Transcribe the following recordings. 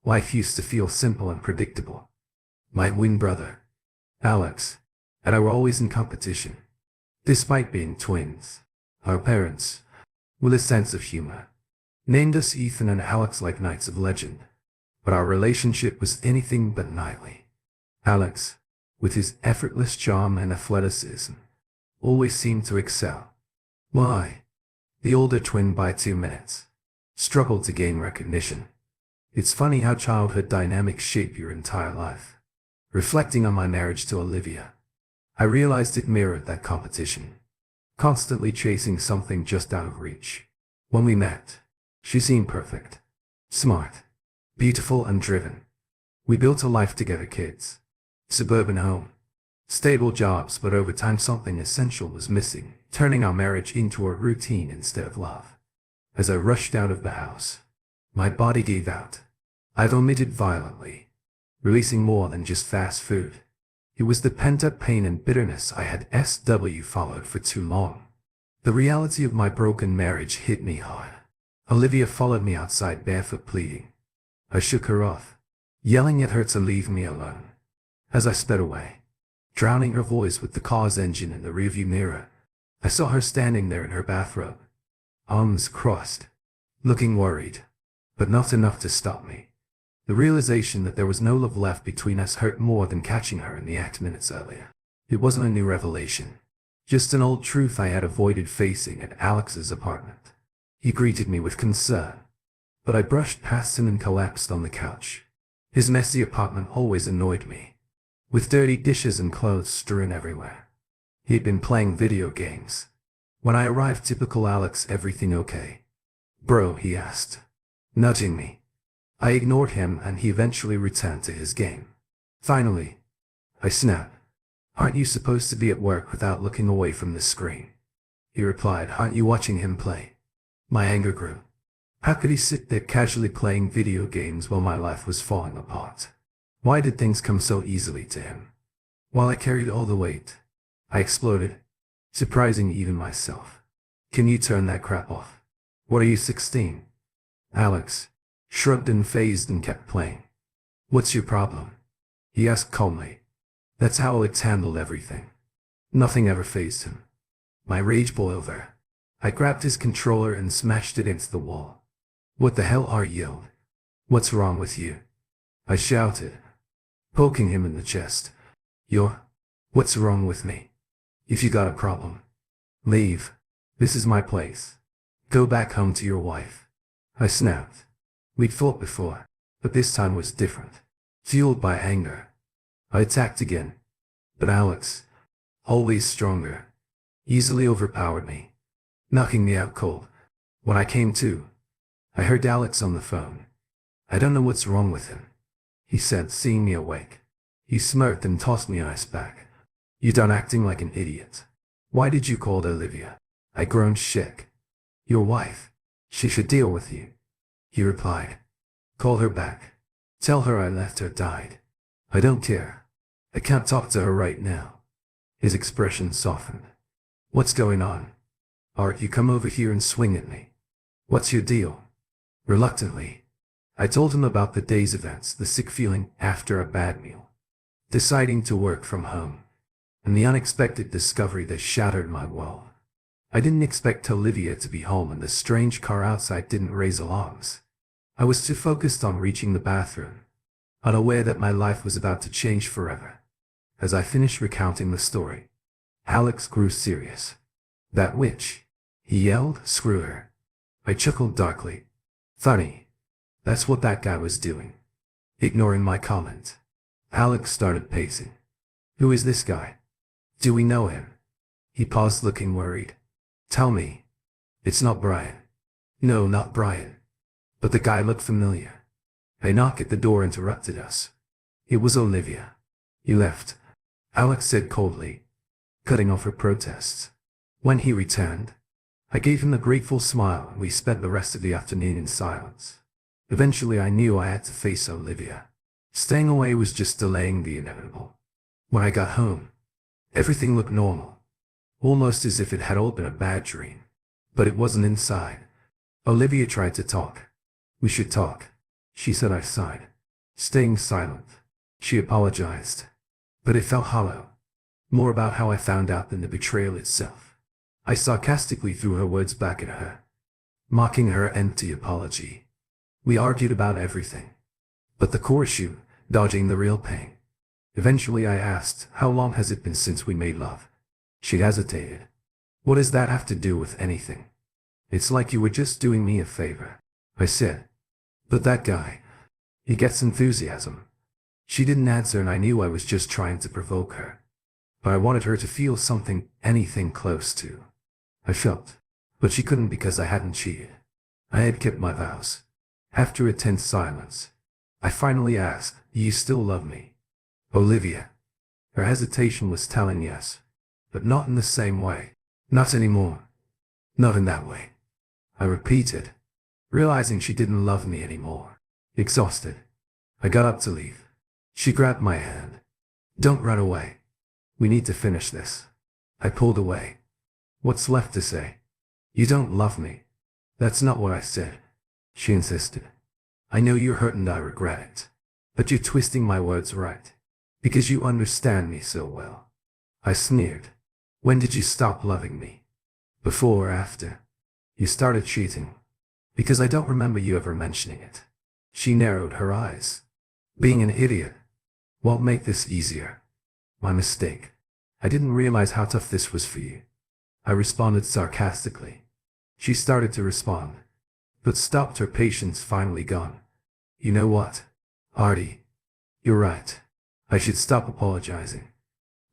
Life used to feel simple and predictable. My twin brother, Alex, and I were always in competition. Despite being twins, our parents, with a sense of humor, named us Ethan and Alex like knights of legend. But our relationship was anything but knightly. Alex, with his effortless charm and athleticism, always seemed to excel. While I, the older twin by 2 minutes, struggled to gain recognition. It's funny how childhood dynamics shape your entire life. Reflecting on my marriage to Olivia, I realized it mirrored that competition, constantly chasing something just out of reach. When we met, she seemed perfect, smart, beautiful and driven. We built a life together, kids, suburban home, stable jobs, but over time something essential was missing, turning our marriage into a routine instead of love. As I rushed out of the house, my body gave out. I vomited violently, releasing more than just fast food. It was the pent-up pain and bitterness I had followed for too long. The reality of my broken marriage hit me hard. Olivia followed me outside barefoot, pleading. I shook her off, yelling at her to leave me alone. As I sped away, drowning her voice with the car's engine in the rearview mirror, I saw her standing there in her bathrobe, arms crossed, looking worried, but not enough to stop me. The realization that there was no love left between us hurt more than catching her in the act minutes earlier. It wasn't a new revelation, just an old truth I had avoided facing at Alex's apartment. He greeted me with concern, but I brushed past him and collapsed on the couch. His messy apartment always annoyed me, with dirty dishes and clothes strewn everywhere. He had been playing video games. When I arrived, typical Alex, everything okay? Bro, he asked, nudging me. I ignored him and he eventually returned to his game. Finally, I snapped. Aren't you supposed to be at work without looking away from the screen? He replied, aren't you watching him play? My anger grew. How could he sit there casually playing video games while my life was falling apart? Why did things come so easily to him? While I carried all the weight, I exploded, surprising even myself. Can you turn that crap off? What are you, 16? Alex shrugged and phased and kept playing. What's your problem? He asked calmly. That's how Alex handled everything. Nothing ever fazed him. My rage boiled over. I grabbed his controller and smashed it into the wall. What the hell are you? Yelled. What's wrong with you? I shouted, poking him in the chest. What's wrong with me? If you got a problem, leave. This is my place. Go back home to your wife. I snapped. We'd fought before, but this time was different. Fueled by anger, I attacked again. But Alex, always stronger, easily overpowered me, knocking me out cold. When I came to, I heard Alex on the phone. I don't know what's wrong with him, he said, seeing me awake. He smirked and tossed me ice back. You done acting like an idiot. Why did you call Olivia? I groaned, shook. Your wife. She should deal with you. He replied. Call her back. Tell her I left her died. I don't care. I can't talk to her right now. His expression softened. What's going on? Art, you come over here and swing at me. What's your deal? Reluctantly, I told him about the day's events, the sick feeling after a bad meal, deciding to work from home, and the unexpected discovery that shattered my world. I didn't expect Olivia to be home, and the strange car outside didn't raise alarms. I was too focused on reaching the bathroom, unaware that my life was about to change forever. As I finished recounting the story, Alex grew serious. That witch, he yelled, screw her. I chuckled darkly. Funny. That's what that guy was doing. Ignoring my comment, Alex started pacing. Who is this guy? Do we know him? He paused, looking worried. Tell me. It's not Brian. No, not Brian. But the guy looked familiar. A knock at the door interrupted us. It was Olivia. He left, Alex said coldly, cutting off her protests. When he returned, I gave him a grateful smile and we spent the rest of the afternoon in silence. Eventually I knew I had to face Olivia. Staying away was just delaying the inevitable. When I got home, everything looked normal, almost as if it had all been a bad dream. But it wasn't. Inside, Olivia tried to talk. We should talk, she said. I sighed. Staying silent, she apologized, but it felt hollow. More about how I found out than the betrayal itself. I sarcastically threw her words back at her, mocking her empty apology. We argued about everything, but the core issue, dodging the real pain. Eventually I asked, how long has it been since we made love? She hesitated. What does that have to do with anything? It's like you were just doing me a favor, I said. But that guy, he gets enthusiasm. She didn't answer and I knew I was just trying to provoke her. But I wanted her to feel something, anything close to. I felt, but she couldn't because I hadn't cheated. I had kept my vows. After a tense silence, I finally asked, "Do you still love me?" Olivia. Her hesitation was telling yes, but not in the same way. Not anymore. Not in that way. I repeated, realizing she didn't love me anymore. Exhausted, I got up to leave. She grabbed my hand. "Don't run away. We need to finish this." I pulled away. "What's left to say?" "You don't love me." "That's not what I said," she insisted. "I know you're hurt and I regret it. But you're twisting my words right. Because you understand me so well." I sneered. "When did you stop loving me? Before or after? You started cheating." "Because I don't remember you ever mentioning it." She narrowed her eyes. "Being an idiot won't make this easier." "My mistake. I didn't realize how tough this was for you," I responded sarcastically. She started to respond, but stopped, her patience finally gone. "You know what, Artie? You're right. I should stop apologizing.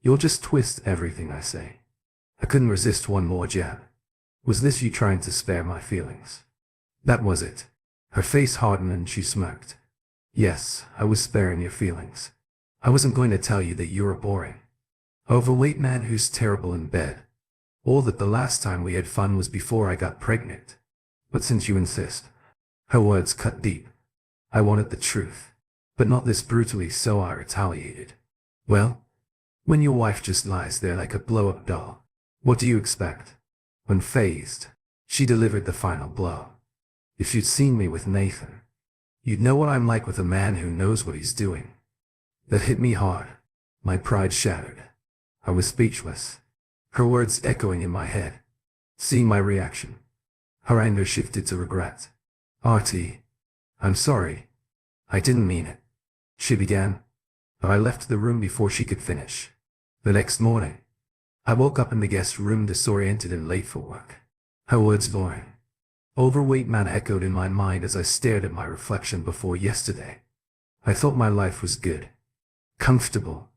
You'll just twist everything I say." I couldn't resist one more jab. "Was this you trying to spare my feelings?" That was it. Her face hardened and she smirked. "Yes, I was sparing your feelings. I wasn't going to tell you that you're a boring, overweight man who's terrible in bed. Or that the last time we had fun was before I got pregnant. But since you insist." Her words cut deep. I wanted the truth, but not this brutally, so I retaliated. "Well, when your wife just lies there like a blow-up doll, what do you expect?" Unfazed, she delivered the final blow. "If you'd seen me with Nathan, you'd know what I'm like with a man who knows what he's doing." That hit me hard. My pride shattered. I was speechless, her words echoing in my head. Seeing my reaction, her anger shifted to regret. "Artie, I'm sorry. I didn't mean it," she began, but I left the room before she could finish. The next morning, I woke up in the guest room disoriented and late for work. Her words boring, overweight man echoed in my mind as I stared at my reflection before yesterday. I thought my life was good, comfortable,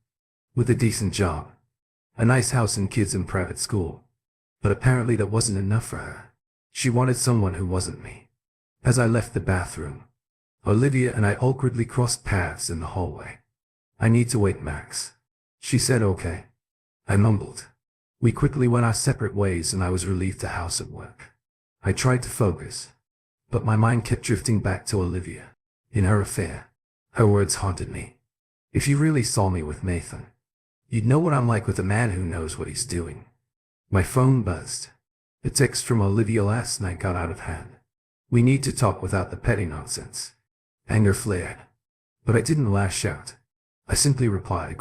with a decent job, a nice house and kids in private school. But apparently that wasn't enough for her. She wanted someone who wasn't me. As I left the bathroom, Olivia and I awkwardly crossed paths in the hallway. "I need to wait, Max." She said okay. I mumbled. We quickly went our separate ways and I was relieved to house at work. I tried to focus, but my mind kept drifting back to Olivia, in her affair. Her words haunted me. "If you really saw me with Nathan, you'd know what I'm like with a man who knows what he's doing." My phone buzzed. The text from Olivia last night got out of hand. "We need to talk without the petty nonsense." Anger flared, but I didn't lash out. I simply replied,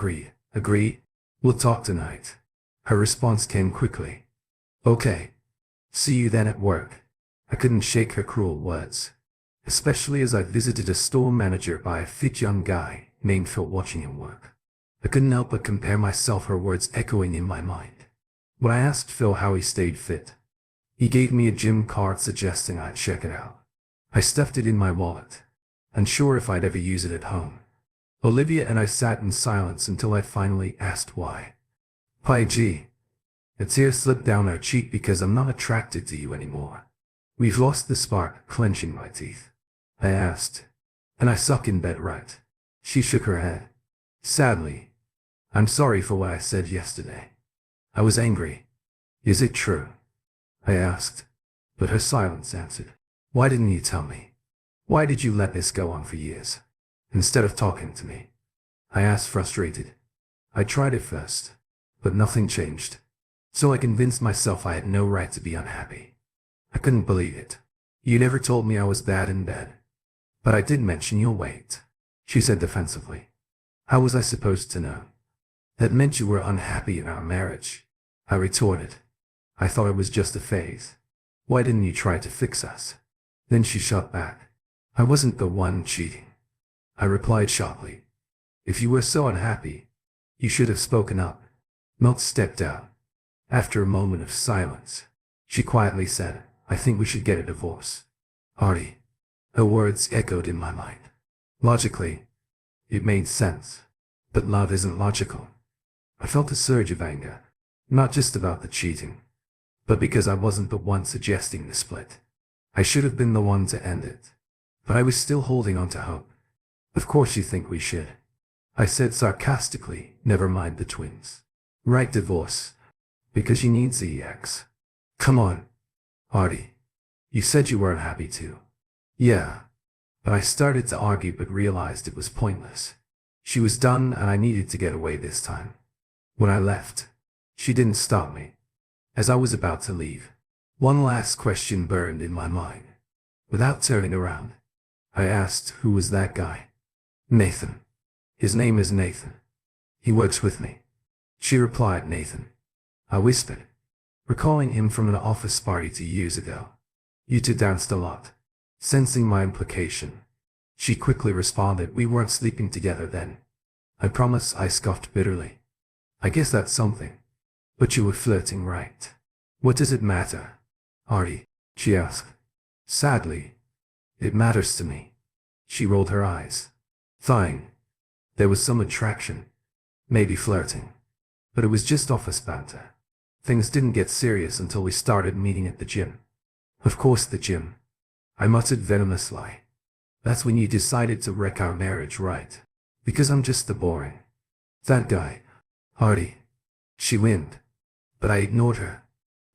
Agree? We'll talk tonight." Her response came quickly. "Okay. See you then at work." I couldn't shake her cruel words, especially as I visited a store manager by a fit young guy named Phil watching him work. I couldn't help but compare myself, her words echoing in my mind. When I asked Phil how he stayed fit, he gave me a gym card suggesting I check it out. I stuffed it in my wallet, unsure if I'd ever use it at home. Olivia and I sat in silence until I finally asked why. "Why, gee." A tear slipped down her cheek. "Because I'm not attracted to you anymore. We've lost the spark," clenching my teeth. I asked, "And I suck in bed, right?" She shook her head. Sadly, "I'm sorry for what I said yesterday. I was angry." "Is it true?" I asked, but her silence answered. "Why didn't you tell me? Why did you let this go on for years, instead of talking to me?" I asked, frustrated. "I tried at first, but nothing changed. So I convinced myself I had no right to be unhappy." I couldn't believe it. "You never told me I was bad in bed." "But I did mention your weight," she said defensively. How was I supposed to know? That meant you were unhappy in our marriage, I retorted. I thought it was just a phase. Why didn't you try to fix us? Then she shot back. I wasn't the one cheating, I replied sharply. If you were so unhappy, you should have spoken up. Milt stepped out. After a moment of silence, she quietly said, I think we should get a divorce. Artie. Her words echoed in my mind. Logically, it made sense. But love isn't logical. I felt a surge of anger, not just about the cheating, but because I wasn't the one suggesting the split. I should have been the one to end it. But I was still holding on to hope. Of course you think we should, I said sarcastically. Never mind the twins. Right, divorce. Because she needs the EX. Come on, Artie. You said you weren't happy too. Yeah. But I started to argue but realized it was pointless. She was done and I needed to get away this time. When I left, she didn't stop me. As I was about to leave, one last question burned in my mind. Without turning around, I asked, who was that guy? Nathan. His name is Nathan. He works with me. She replied, Nathan. I whispered, recalling him from an office party 2 years ago. You two danced a lot. Sensing my implication, she quickly responded, we weren't sleeping together then. I promise, I scoffed bitterly. I guess that's something. But you were flirting, right? What does it matter, Artie? She asked. Sadly, it matters to me. She rolled her eyes. Fine. There was some attraction. Maybe flirting. But it was just office banter. Things didn't get serious until we started meeting at the gym. Of course, the gym. I muttered venomously. That's when you decided to wreck our marriage, right? Because I'm just the boring. That guy, Artie. She winced. But I ignored her.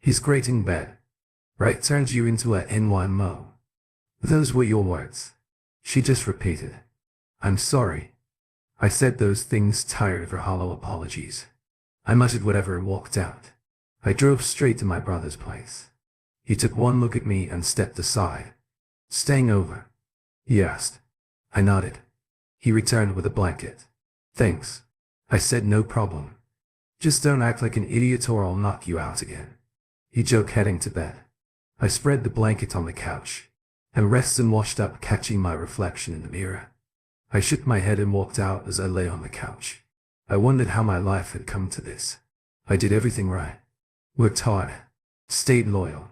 He's great in bed. Right, turns you into a NYMO. Those were your words. She just repeated. I'm sorry. I said those things, tired of her hollow apologies. I muttered whatever and walked out. I drove straight to my brother's place. He took one look at me and stepped aside. Staying over? He asked. I nodded. He returned with a blanket. Thanks. I said, no problem. Just don't act like an idiot or I'll knock you out again. He joked, heading to bed. I spread the blanket on the couch and rested and washed up, catching my reflection in the mirror. I shook my head and walked out. As I lay on the couch, I wondered how my life had come to this. I did everything right. Worked hard. Stayed loyal.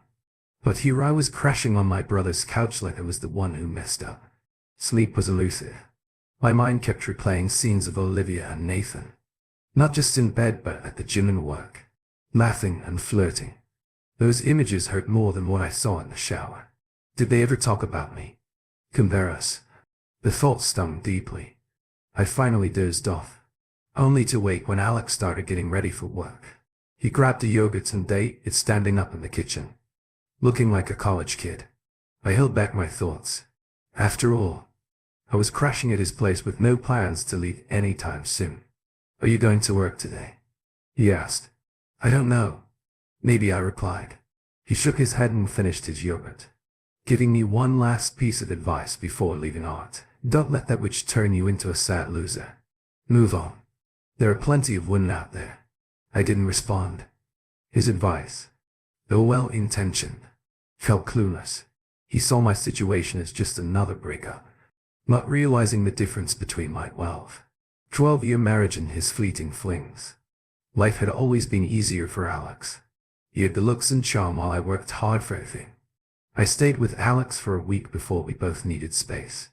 But here I was crashing on my brother's couch like I was the one who messed up. Sleep was elusive. My mind kept replaying scenes of Olivia and Nathan. Not just in bed but at the gym and work. Laughing and flirting. Those images hurt more than what I saw in the shower. Did they ever talk about me? Compare us? The thought stung deeply. I finally dozed off, only to wake when Alex started getting ready for work. He grabbed a yogurt and ate it standing up in the kitchen, looking like a college kid. I held back my thoughts. After all, I was crashing at his place with no plans to leave anytime soon. Are you going to work today? He asked. I don't know. Maybe, I replied. He shook his head and finished his yogurt, giving me one last piece of advice before leaving. Art. Don't let that witch turn you into a sad loser. Move on. There are plenty of women out there. I didn't respond. His advice, though well-intentioned, felt clueless. He saw my situation as just another breakup, not realizing the difference between my 12-year marriage and his fleeting flings. Life had always been easier for Alex. He had the looks and charm while I worked hard for everything. I stayed with Alex for a week before we both needed space.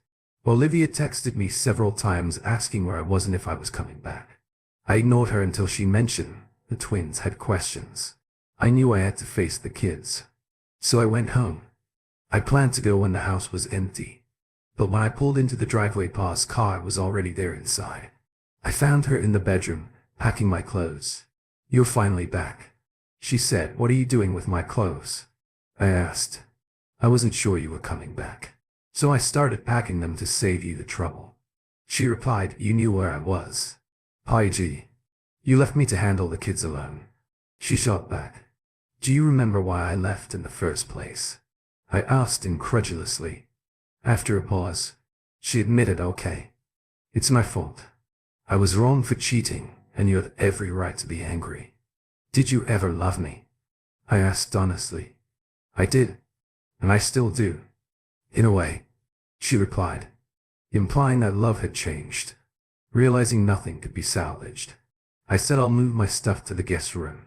Olivia texted me several times asking where I was and if I was coming back. I ignored her until she mentioned the twins had questions. I knew I had to face the kids. So I went home. I planned to go when the house was empty. But when I pulled into the driveway, Pa's car was already there inside. I found her in the bedroom, packing my clothes. You're finally back, she said. What are you doing with my clothes? I asked. I wasn't sure you were coming back, so I started packing them to save you the trouble. She replied, you knew where I was. Gee. You left me to handle the kids alone. She shot back. Do you remember why I left in the first place? I asked incredulously. After a pause, she admitted, okay. It's my fault. I was wrong for cheating, and you have every right to be angry. Did you ever love me? I asked honestly. I did, and I still do. In a way, she replied, implying that love had changed. Realizing nothing could be salvaged, I said I'll move my stuff to the guest room.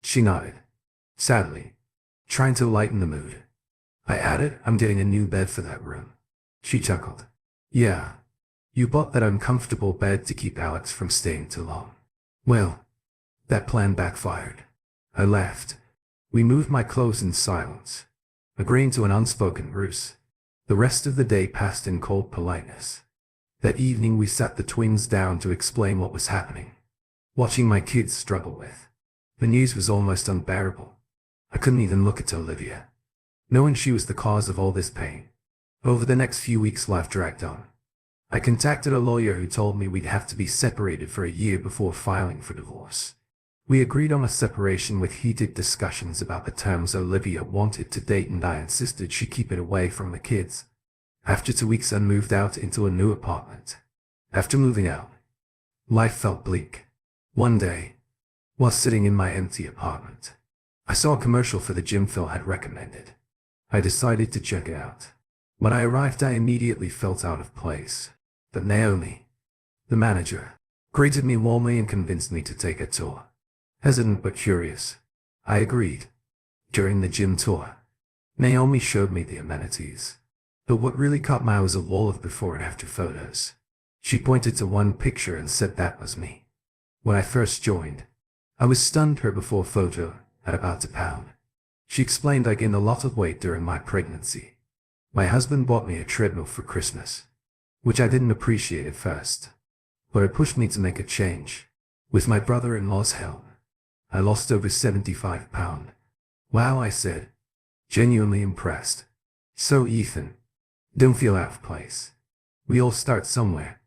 She nodded, sadly, trying to lighten the mood. I added, I'm getting a new bed for that room. She chuckled. Yeah, you bought that uncomfortable bed to keep Alex from staying too long. Well, that plan backfired. I laughed. We moved my clothes in silence, agreeing to an unspoken ruse. The rest of the day passed in cold politeness. That evening we sat the twins down to explain what was happening. Watching my kids struggle with the news was almost unbearable. I couldn't even look at Olivia, knowing she was the cause of all this pain. Over the next few weeks life dragged on. I contacted a lawyer who told me we'd have to be separated for a year before filing for divorce. We agreed on a separation with heated discussions about the terms Olivia wanted to date, and I insisted she keep it away from the kids. After 2 weeks I moved out into a new apartment. After moving out, life felt bleak. One day, while sitting in my empty apartment, I saw a commercial for the gym Phil had recommended. I decided to check it out. When I arrived I immediately felt out of place. But Naomi, the manager, greeted me warmly and convinced me to take a tour. Hesitant but curious, I agreed. During the gym tour, Naomi showed me the amenities. But what really caught my eye was a wall of before and after photos. She pointed to one picture and said that was me. When I first joined, I was stunned. Her before photo at about a pound. She explained I gained a lot of weight during my pregnancy. My husband bought me a treadmill for Christmas, which I didn't appreciate at first, but it pushed me to make a change. With my brother-in-law's help, I lost over 75 pounds. Wow, I said, genuinely impressed. So Ethan, don't feel out of place. We all start somewhere.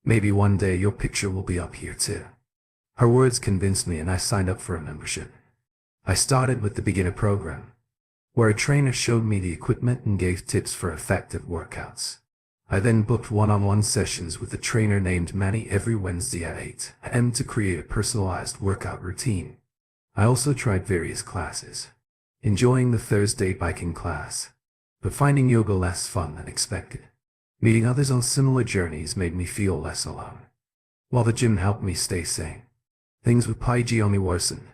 Maybe one day your picture will be up here too. Her words convinced me and I signed up for a membership. I started with the beginner program, where a trainer showed me the equipment and gave tips for effective workouts. I then booked one-on-one sessions with a trainer named Manny every Wednesday at 8 a.m. to create a personalized workout routine. I also tried various classes, enjoying the Thursday biking class, but finding yoga less fun than expected. Meeting others on similar journeys made me feel less alone. While the gym helped me stay sane, things with Paige only worsened.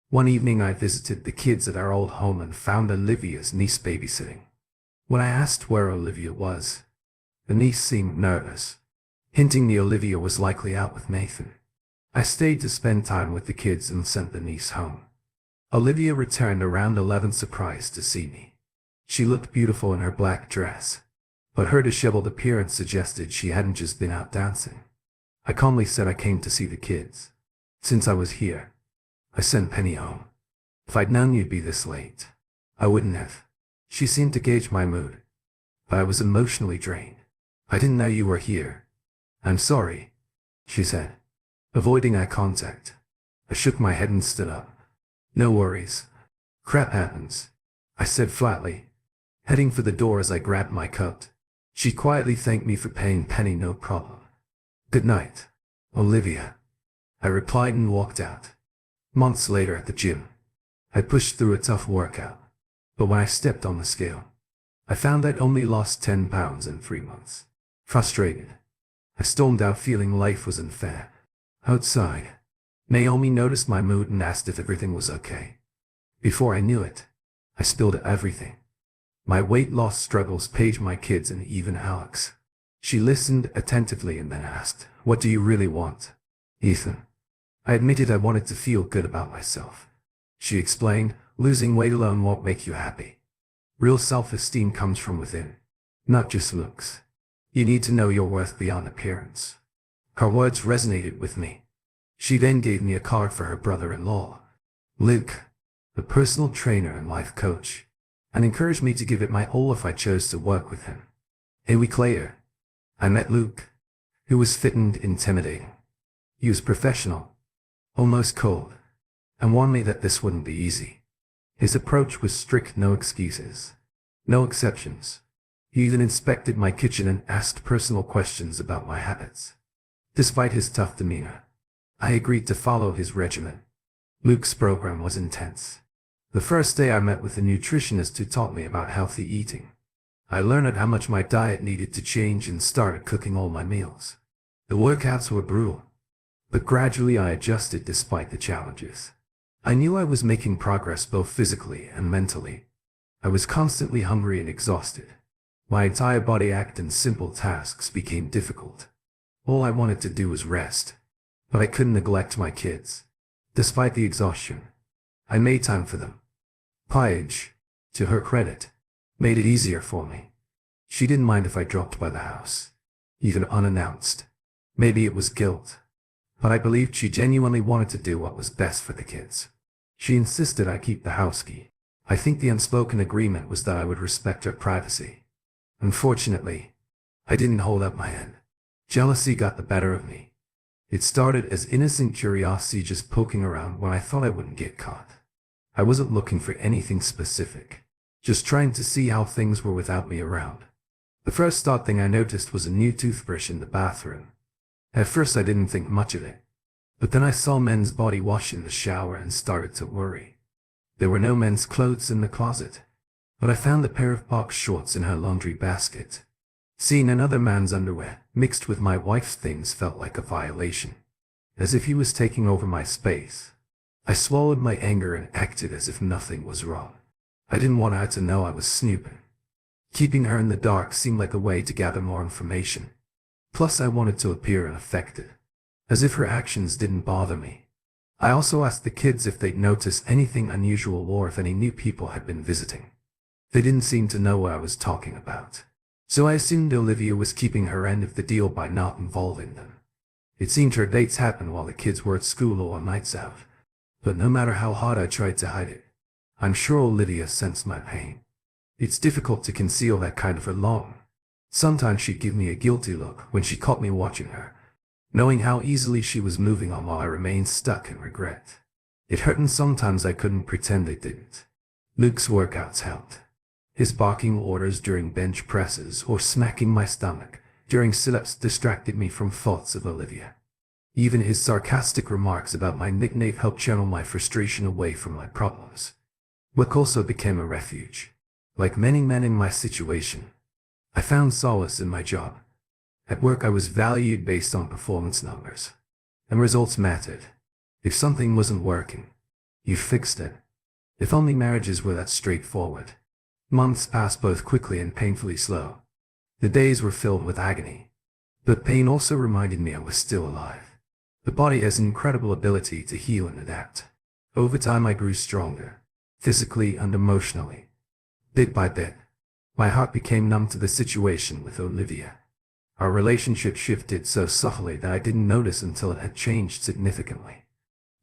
One evening I visited the kids at our old home and found Olivia's niece babysitting. When I asked where Olivia was, the niece seemed nervous, hinting the Olivia was likely out with Nathan. I stayed to spend time with the kids and sent the niece home. Olivia returned around 11, surprised to see me. She looked beautiful in her black dress, but her disheveled appearance suggested she hadn't just been out dancing. I calmly said I came to see the kids. Since I was here, I sent Penny home. If I'd known you'd be this late, I wouldn't have. She seemed to gauge my mood, but I was emotionally drained. I didn't know you were here. I'm sorry, she said, avoiding eye contact. I shook my head and stood up. No worries. Crap happens, I said flatly, heading for the door as I grabbed my coat. She quietly thanked me for paying Penny no problem. Good night, Olivia, I replied and walked out. Months later at the gym, I pushed through a tough workout, but when I stepped on the scale, I found I'd only lost 10 pounds in 3 months. Frustrated, I stormed out feeling life was unfair. Outside, Naomi noticed my mood and asked if everything was okay. Before I knew it, I spilled everything. My weight loss struggles, Paige, my kids, and even Alex. She listened attentively and then asked, "What do you really want, Ethan?" I admitted I wanted to feel good about myself. She explained, "Losing weight alone won't make you happy. Real self-esteem comes from within, not just looks. You need to know your worth beyond appearance." Her words resonated with me. She then gave me a card for her brother-in-law, Luke, the personal trainer and life coach, and encouraged me to give it my all if I chose to work with him. A week later, I met Luke, who was fit and intimidating. He was professional, almost cold, and warned me that this wouldn't be easy. His approach was strict, no excuses, no exceptions. He even inspected my kitchen and asked personal questions about my habits. Despite his tough demeanor, I agreed to follow his regimen. Luke's program was intense. The first day I met with a nutritionist who taught me about healthy eating. I learned how much my diet needed to change and started cooking all my meals. The workouts were brutal, but gradually I adjusted despite the challenges. I knew I was making progress both physically and mentally. I was constantly hungry and exhausted. My entire body ached and simple tasks became difficult. All I wanted to do was rest, but I couldn't neglect my kids. Despite the exhaustion, I made time for them. Paige, to her credit, made it easier for me. She didn't mind if I dropped by the house, even unannounced. Maybe it was guilt, but I believed she genuinely wanted to do what was best for the kids. She insisted I keep the house key. I think the unspoken agreement was that I would respect her privacy. Unfortunately, I didn't hold up my end. Jealousy got the better of me. It started as innocent curiosity, just poking around when I thought I wouldn't get caught. I wasn't looking for anything specific, just trying to see how things were without me around. The first odd thing I noticed was a new toothbrush in the bathroom. At first I didn't think much of it, but then I saw men's body wash in the shower and started to worry. There were no men's clothes in the closet, but I found a pair of box shorts in her laundry basket. Seeing another man's underwear mixed with my wife's things felt like a violation, as if he was taking over my space. I swallowed my anger and acted as if nothing was wrong. I didn't want her to know I was snooping. Keeping her in the dark seemed like a way to gather more information. Plus, I wanted to appear unaffected, as if her actions didn't bother me. I also asked the kids if they'd noticed anything unusual or if any new people had been visiting. They didn't seem to know what I was talking about, so I assumed Olivia was keeping her end of the deal by not involving them. It seemed her dates happened while the kids were at school or on nights out, but no matter how hard I tried to hide it, I'm sure Olivia sensed my pain. It's difficult to conceal that kind of alone. Sometimes she'd give me a guilty look when she caught me watching her, knowing how easily she was moving on while I remained stuck in regret. It hurt, and sometimes I couldn't pretend they didn't. Luke's workouts helped. His barking orders during bench presses or smacking my stomach during sit-ups distracted me from thoughts of Olivia. Even his sarcastic remarks about my nickname helped channel my frustration away from my problems. Work also became a refuge. Like many men in my situation, I found solace in my job. At work I was valued based on performance numbers, and results mattered. If something wasn't working, you fixed it. If only marriages were that straightforward. Months passed both quickly and painfully slow. The days were filled with agony, but pain also reminded me I was still alive. The body has an incredible ability to heal and adapt. Over time I grew stronger, physically and emotionally. Bit by bit, my heart became numb to the situation with Olivia. Our relationship shifted so subtly that I didn't notice until it had changed significantly.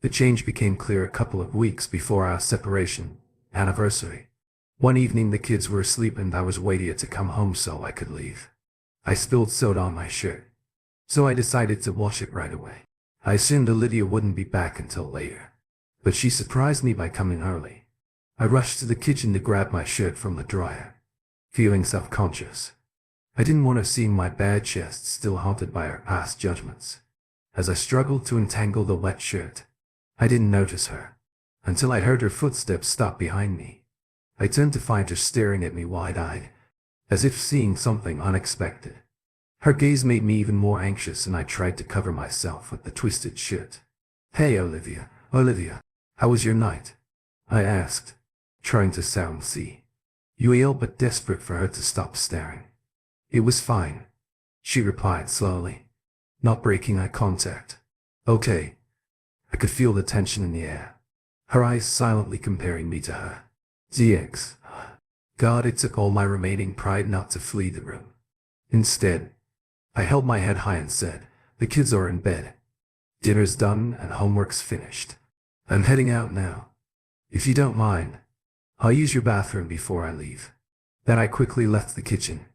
The change became clear a couple of weeks before our separation anniversary. One evening the kids were asleep and I was waiting to come home so I could leave. I spilled soda on my shirt, so I decided to wash it right away. I assumed Olivia wouldn't be back until later, but she surprised me by coming early. I rushed to the kitchen to grab my shirt from the dryer, feeling self-conscious. I didn't want her seeing my bare chest still haunted by her past judgments. As I struggled to untangle the wet shirt, I didn't notice her, until I heard her footsteps stop behind me. I turned to find her staring at me wide-eyed, as if seeing something unexpected. Her gaze made me even more anxious and I tried to cover myself with the twisted shirt. "Hey Olivia, how was your night?" I asked, trying to sound ill but desperate for her to stop staring. "It was fine," she replied slowly, not breaking eye contact. "Okay." I could feel the tension in the air, her eyes silently comparing me to her. DX. God, it took all my remaining pride not to flee the room. Instead, I held my head high and said, "The kids are in bed. Dinner's done and homework's finished. I'm heading out now. If you don't mind, I'll use your bathroom before I leave." Then I quickly left the kitchen.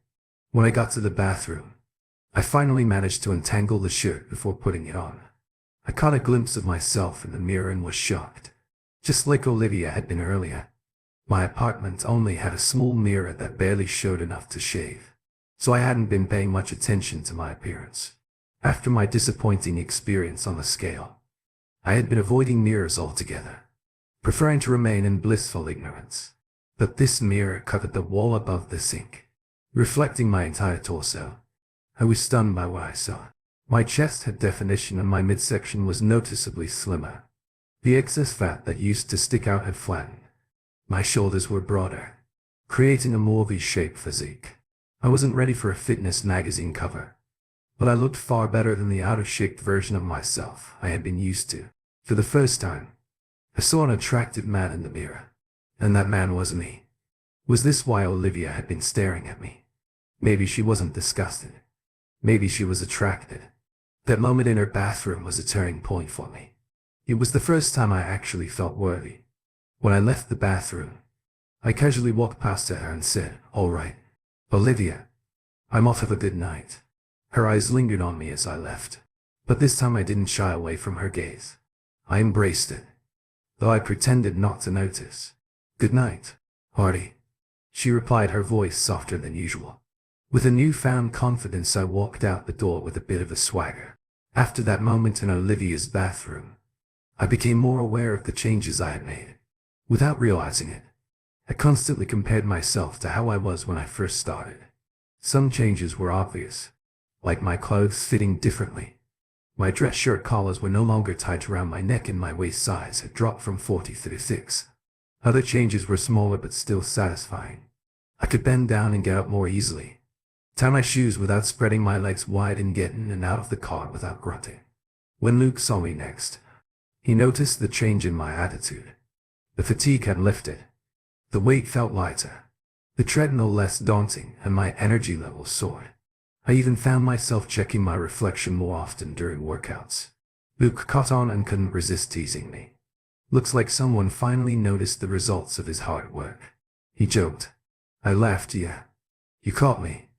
When I got to the bathroom, I finally managed to untangle the shirt before putting it on. I caught a glimpse of myself in the mirror and was shocked. Just like Olivia had been earlier, my apartment only had a small mirror that barely showed enough to shave, so I hadn't been paying much attention to my appearance. After my disappointing experience on the scale, I had been avoiding mirrors altogether, preferring to remain in blissful ignorance. But this mirror covered the wall above the sink, reflecting my entire torso. I was stunned by what I saw. My chest had definition and my midsection was noticeably slimmer. The excess fat that used to stick out had flattened. My shoulders were broader, creating a more V-shaped physique. I wasn't ready for a fitness magazine cover, but I looked far better than the out-of-shape version of myself I had been used to. For the first time, I saw an attractive man in the mirror, and that man was me. Was this why Olivia had been staring at me? Maybe she wasn't disgusted. Maybe she was attracted. That moment in her bathroom was a turning point for me. It was the first time I actually felt worthy. When I left the bathroom, I casually walked past her and said, "All right, Olivia, I'm off. Have a good night." Her eyes lingered on me as I left, but this time I didn't shy away from her gaze. I embraced it, though I pretended not to notice. "Good night, Hardy," she replied, her voice softer than usual. With a newfound confidence, I walked out the door with a bit of a swagger. After that moment in Olivia's bathroom, I became more aware of the changes I had made. Without realizing it, I constantly compared myself to how I was when I first started. Some changes were obvious, like my clothes fitting differently. My dress shirt collars were no longer tied around my neck and my waist size had dropped from 40 to 36. Other changes were smaller but still satisfying. I could bend down and get up more easily, tie my shoes without spreading my legs wide, and get in and out of the car without grunting. When Luke saw me next, he noticed the change in my attitude. The fatigue had lifted. The weight felt lighter, the treadmill less daunting, and my energy levels soared. I even found myself checking my reflection more often during workouts. Luke caught on and couldn't resist teasing me. "Looks like someone finally noticed the results of his hard work," he joked. I laughed. "Yeah, you caught me."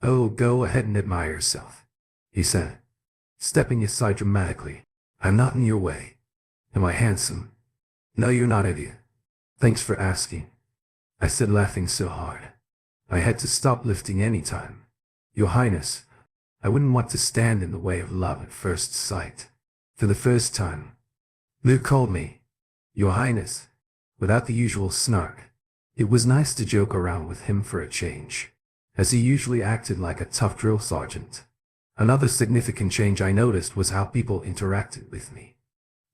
"Oh, go ahead and admire yourself," he said, stepping aside dramatically. "I'm not in your way." "Am I handsome?" "No, you're not, idiot." "Thanks for asking," I said, laughing so hard I had to stop lifting any time. "Your Highness, I wouldn't want to stand in the way of love at first sight." For the first time, Luke called me "Your Highness," without the usual snark. It was nice to joke around with him for a change, as he usually acted like a tough drill sergeant. Another significant change I noticed was how people interacted with me.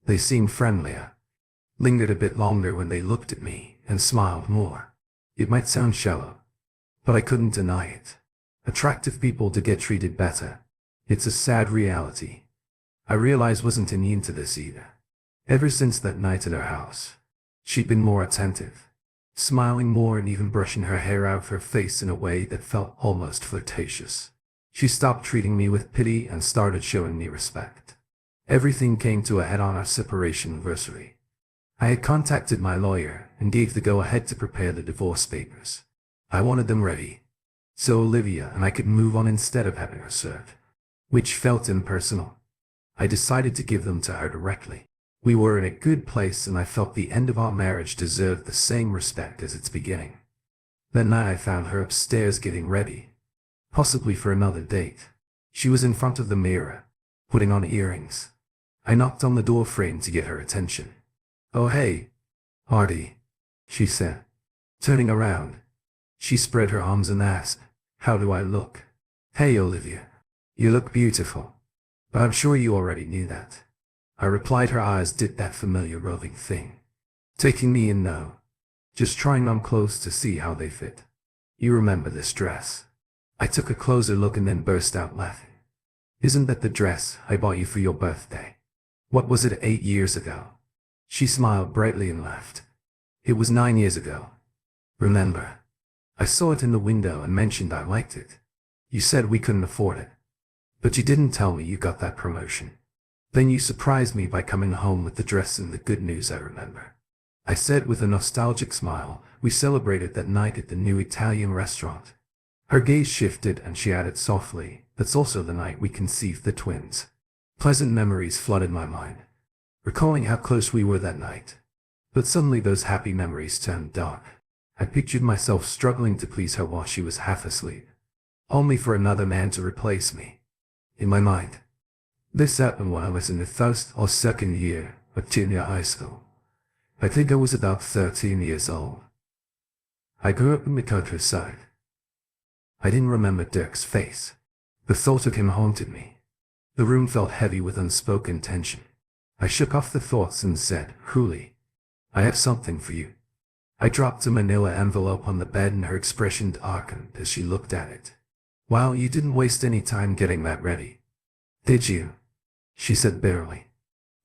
They seemed friendlier, lingered a bit longer when they looked at me, and smiled more. It might sound shallow, but I couldn't deny it. Attractive people do get treated better. It's a sad reality. I realized wasn't immune to this either. Ever since that night at her house, she'd been more attentive, smiling more and even brushing her hair out of her face in a way that felt almost flirtatious. She stopped treating me with pity and started showing me respect. Everything came to a head on our separation anniversary. I had contacted my lawyer and gave the go-ahead to prepare the divorce papers. I wanted them ready, so Olivia and I could move on instead of having her served, which felt impersonal. I decided to give them to her directly. We were in a good place and I felt the end of our marriage deserved the same respect as its beginning. That night I found her upstairs getting ready, possibly for another date. She was in front of the mirror, putting on earrings. I knocked on the door frame to get her attention. "Oh hey, Hardy," she said. Turning around, she spread her arms and asked, "How do I look?" "Hey Olivia, you look beautiful, but I'm sure you already knew that," I replied. Her eyes did that familiar roving thing, taking me in no, just trying on clothes to see how they fit. "You remember this dress?" I took a closer look and then burst out laughing. "Isn't that the dress I bought you for your birthday? What was it, 8 years ago?" She smiled brightly and laughed. "It was 9 years ago. Remember? I saw it in the window and mentioned I liked it. You said we couldn't afford it, but you didn't tell me you got that promotion. Then you surprised me by coming home with the dress and the good news, I remember," I said with a nostalgic smile. "We celebrated that night at the new Italian restaurant." Her gaze shifted and she added softly, "That's also the night we conceived the twins." Pleasant memories flooded my mind, recalling how close we were that night. But suddenly those happy memories turned dark. I pictured myself struggling to please her while she was half asleep, only for another man to replace me. In my mind, This happened when I was in the first or second year of junior high school. I think I was about 13 years old. I grew up in the countryside. I didn't remember Dirk's face. The thought of him haunted me. The room felt heavy with unspoken tension. I shook off the thoughts and said, "Huli, I have something for you." I dropped a manila envelope on the bed and her expression darkened as she looked at it. "Wow, you didn't waste any time getting that ready, did you?" she said barely.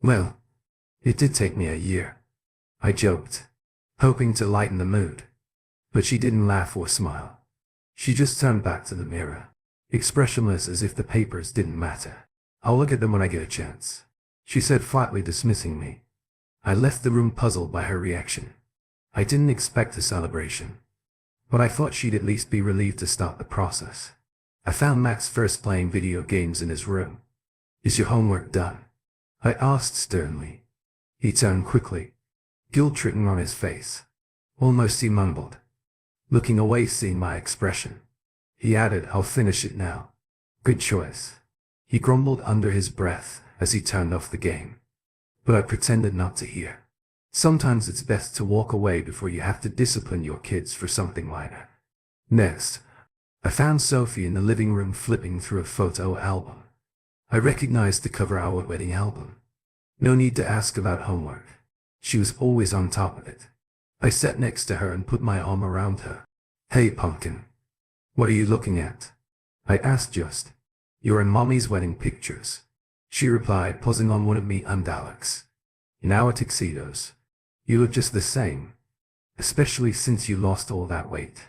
"Well, it did take me a year," I joked, hoping to lighten the mood. But she didn't laugh or smile. She just turned back to the mirror, expressionless as if the papers didn't matter. "I'll look at them when I get a chance," she said, flatly dismissing me. I left the room puzzled by her reaction. I didn't expect a celebration, but I thought she'd at least be relieved to start the process. I found Max first playing video games in his room. "Is your homework done?" I asked sternly. He turned quickly, guilt written on his face. Almost he mumbled, looking away seeing my expression. He added, "I'll finish it now." "Good choice," he grumbled under his breath as he turned off the game. But I pretended not to hear. Sometimes it's best to walk away before you have to discipline your kids for something lighter. Next, I found Sophie in the living room flipping through a photo album. I recognized the cover of our wedding album. No need to ask about homework. She was always on top of it. I sat next to her and put my arm around her. "Hey, pumpkin. What are you looking at?" I asked just. "You're in Mommy's wedding pictures," she replied, posing on one of me and Alex. "In our tuxedos. You look just the same, especially since you lost all that weight.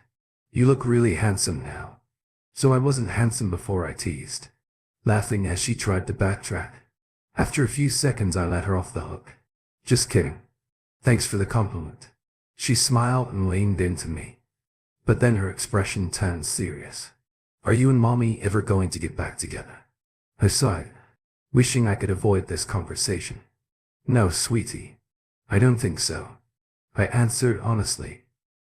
You look really handsome now." "So I wasn't handsome before," I teased, laughing as she tried to backtrack. After a few seconds I let her off the hook. "Just kidding. Thanks for the compliment." She smiled and leaned into me. But then her expression turned serious. "Are you and Mommy ever going to get back together?" I sighed, wishing I could avoid this conversation. "No, sweetie. I don't think so," I answered honestly,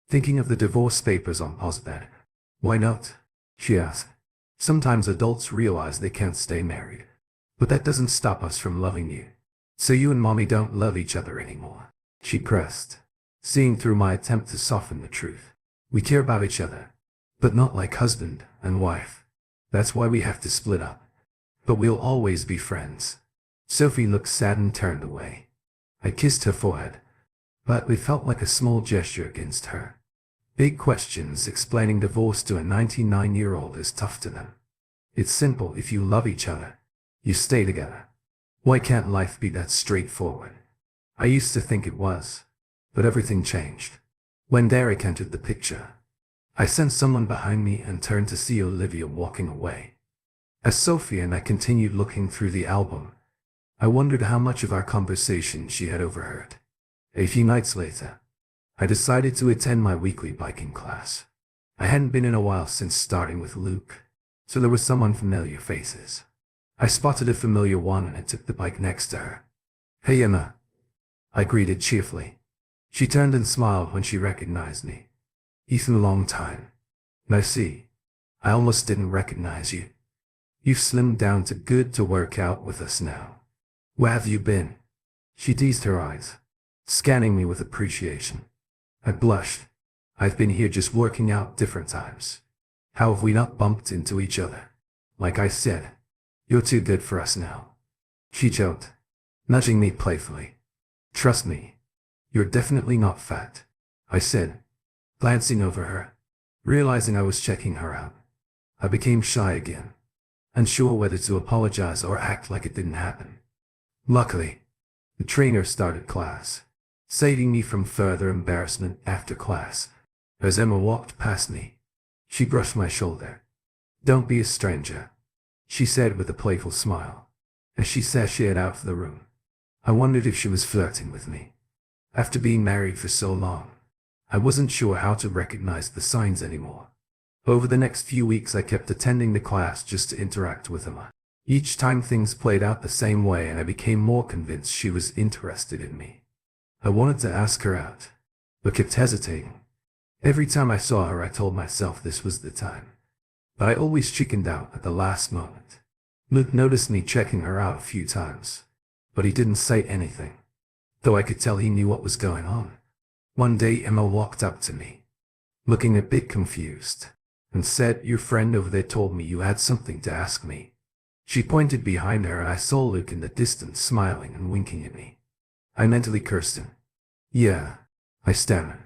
thinking of the divorce papers on pause bed. "Why not?" she asked. "Sometimes adults realize they can't stay married, but that doesn't stop us from loving you." "So you and Mommy don't love each other anymore?" she pressed, seeing through my attempt to soften the truth. "We care about each other, but not like husband and wife. That's why we have to split up. But we'll always be friends." Sophie looked sad and turned away. I kissed her forehead, but it felt like a small gesture against her. Big questions explaining divorce to a 99-year-old is tough to them. It's simple: if you love each other, you stay together. Why can't life be that straightforward? I used to think it was, but everything changed when Derek entered the picture. I sensed someone behind me and turned to see Olivia walking away. As Sophie and I continued looking through the album, I wondered how much of our conversation she had overheard. A few nights later, I decided to attend my weekly biking class. I hadn't been in a while since starting with Luke, so there were some unfamiliar faces. I spotted a familiar one and I took the bike next to her. "Hey, Emma," I greeted cheerfully. She turned and smiled when she recognized me. "Ethan, long time. No, see, I almost didn't recognize you. You've slimmed down to good to work out with us now. Where have you been?" She teased her eyes, scanning me with appreciation. I blushed. "I've been here just working out different times. How have we not bumped into each other?" "Like I said, you're too good for us now," she joked, nudging me playfully. "Trust me, you're definitely not fat," I said, glancing over her, realizing I was checking her out. I became shy again, unsure whether to apologize or act like it didn't happen. Luckily, the trainer started class, saving me from further embarrassment after class. As Emma walked past me, she brushed my shoulder. "Don't be a stranger," she said with a playful smile, as she sashayed out of the room. I wondered if she was flirting with me. After being married for so long, I wasn't sure how to recognize the signs anymore. Over the next few weeks I kept attending the class just to interact with Emma. Each time things played out the same way and I became more convinced she was interested in me. I wanted to ask her out, but kept hesitating. Every time I saw her I told myself this was the time, but I always chickened out at the last moment. Luke noticed me checking her out a few times, but he didn't say anything, though I could tell he knew what was going on. One day Emma walked up to me, looking a bit confused, and said, "Your friend over there told me you had something to ask me." She pointed behind her and I saw Luke in the distance smiling and winking at me. I mentally cursed him. "Yeah," I stammered.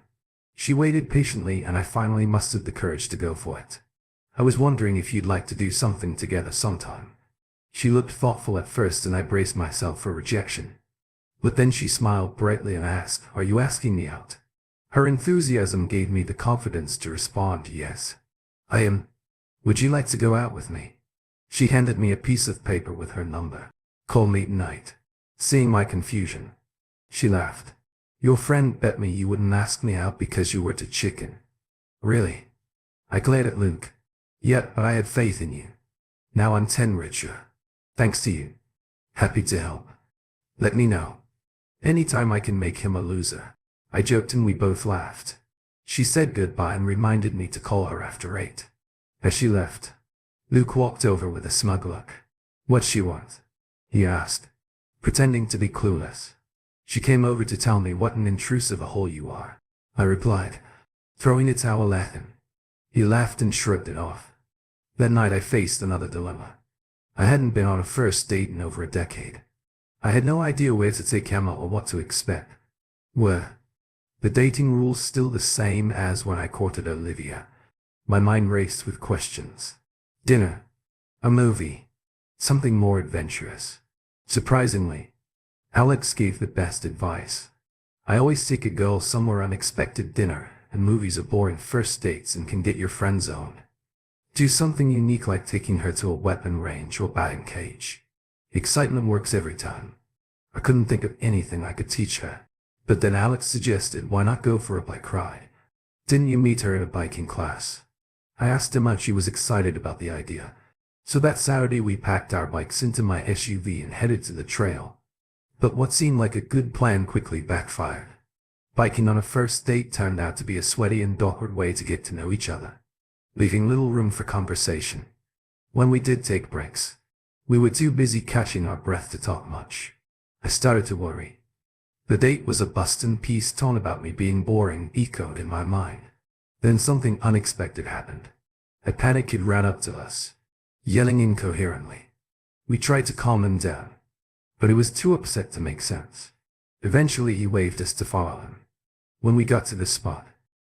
She waited patiently and I finally mustered the courage to go for it. "I was wondering if you'd like to do something together sometime." She looked thoughtful at first and I braced myself for rejection. But then she smiled brightly and asked, "Are you asking me out?" Her enthusiasm gave me the confidence to respond, "Yes, I am. Would you like to go out with me?" She handed me a piece of paper with her number. "Call me tonight." Seeing my confusion, she laughed. "Your friend bet me you wouldn't ask me out because you were too chicken." "Really?" I glared at Luke. "Yeah, but I had faith in you. Now I'm 10 richer. Thanks to you. Happy to help. Let me know anytime I can make him a loser." I joked and we both laughed. She said goodbye and reminded me to call her after 8. As she left, Luke walked over with a smug look. "What's she want?" he asked, pretending to be clueless. "She came over to tell me what an intrusive a hole you are," I replied, throwing a towel at him. He laughed and shrugged it off. That night I faced another dilemma. I hadn't been on a first date in over a decade. I had no idea where to take Emma or what to expect. Were the dating rules still the same as when I courted Olivia? My mind raced with questions. Dinner, a movie, something more adventurous. Surprisingly, Alex gave the best advice. "I always take a girl somewhere unexpected. Dinner and movies are boring first dates and can get your friend zoned. Do something unique like taking her to a weapon range or batting cage. Excitement works every time." I couldn't think of anything I could teach her. But then Alex suggested, "Why not go for a bike ride? Didn't you meet her in a biking class?" I asked Emma if she was excited about the idea. So that Saturday we packed our bikes into my SUV and headed to the trail. But what seemed like a good plan quickly backfired. Biking on a first date turned out to be a sweaty and awkward way to get to know each other, leaving little room for conversation. When we did take breaks, we were too busy catching our breath to talk much. I started to worry. The date was a bust and peace tone about me being boring echoed in my mind. Then something unexpected happened. A panic kid ran up to us, yelling incoherently. We tried to calm him down, but he was too upset to make sense. Eventually he waved us to follow him. When we got to the spot,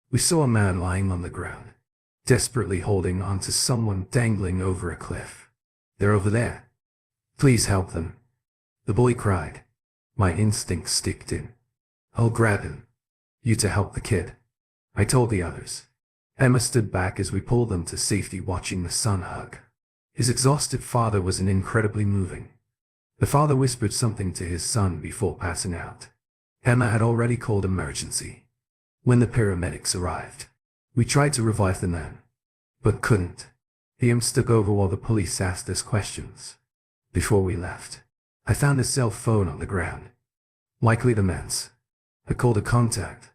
we saw a man lying on the ground, desperately holding on to someone dangling over a cliff. "They're over there. Please help them," the boy cried. My instincts kicked in. "I'll grab him." "You to help the kid," I told the others. Emma stood back as we pulled them to safety, watching the son hug his exhausted father was incredibly moving. The father whispered something to his son before passing out. Emma had already called emergency. When the paramedics arrived, we tried to revive the man, but couldn't. He stuck over while the police asked us questions. Before we left, I found a cell phone on the ground. Likely the man's. I called a contact,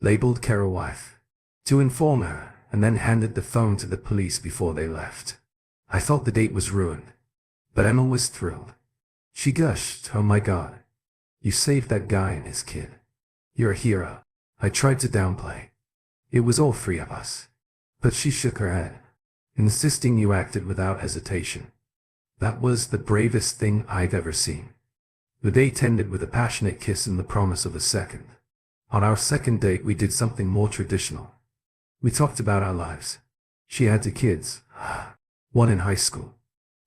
labeled Carol wife, to inform her, and then handed the phone to the police before they left. I thought the date was ruined, but Emma was thrilled. She gushed, "Oh my God, you saved that guy and his kid. You're a hero." I tried to downplay. It was all 3 of us. But she shook her head, insisting you acted without hesitation. That was the bravest thing I've ever seen. The date ended with a passionate kiss and the promise of a second. On our second date we did something more traditional. We talked about our lives. She had 2 kids, one in high school.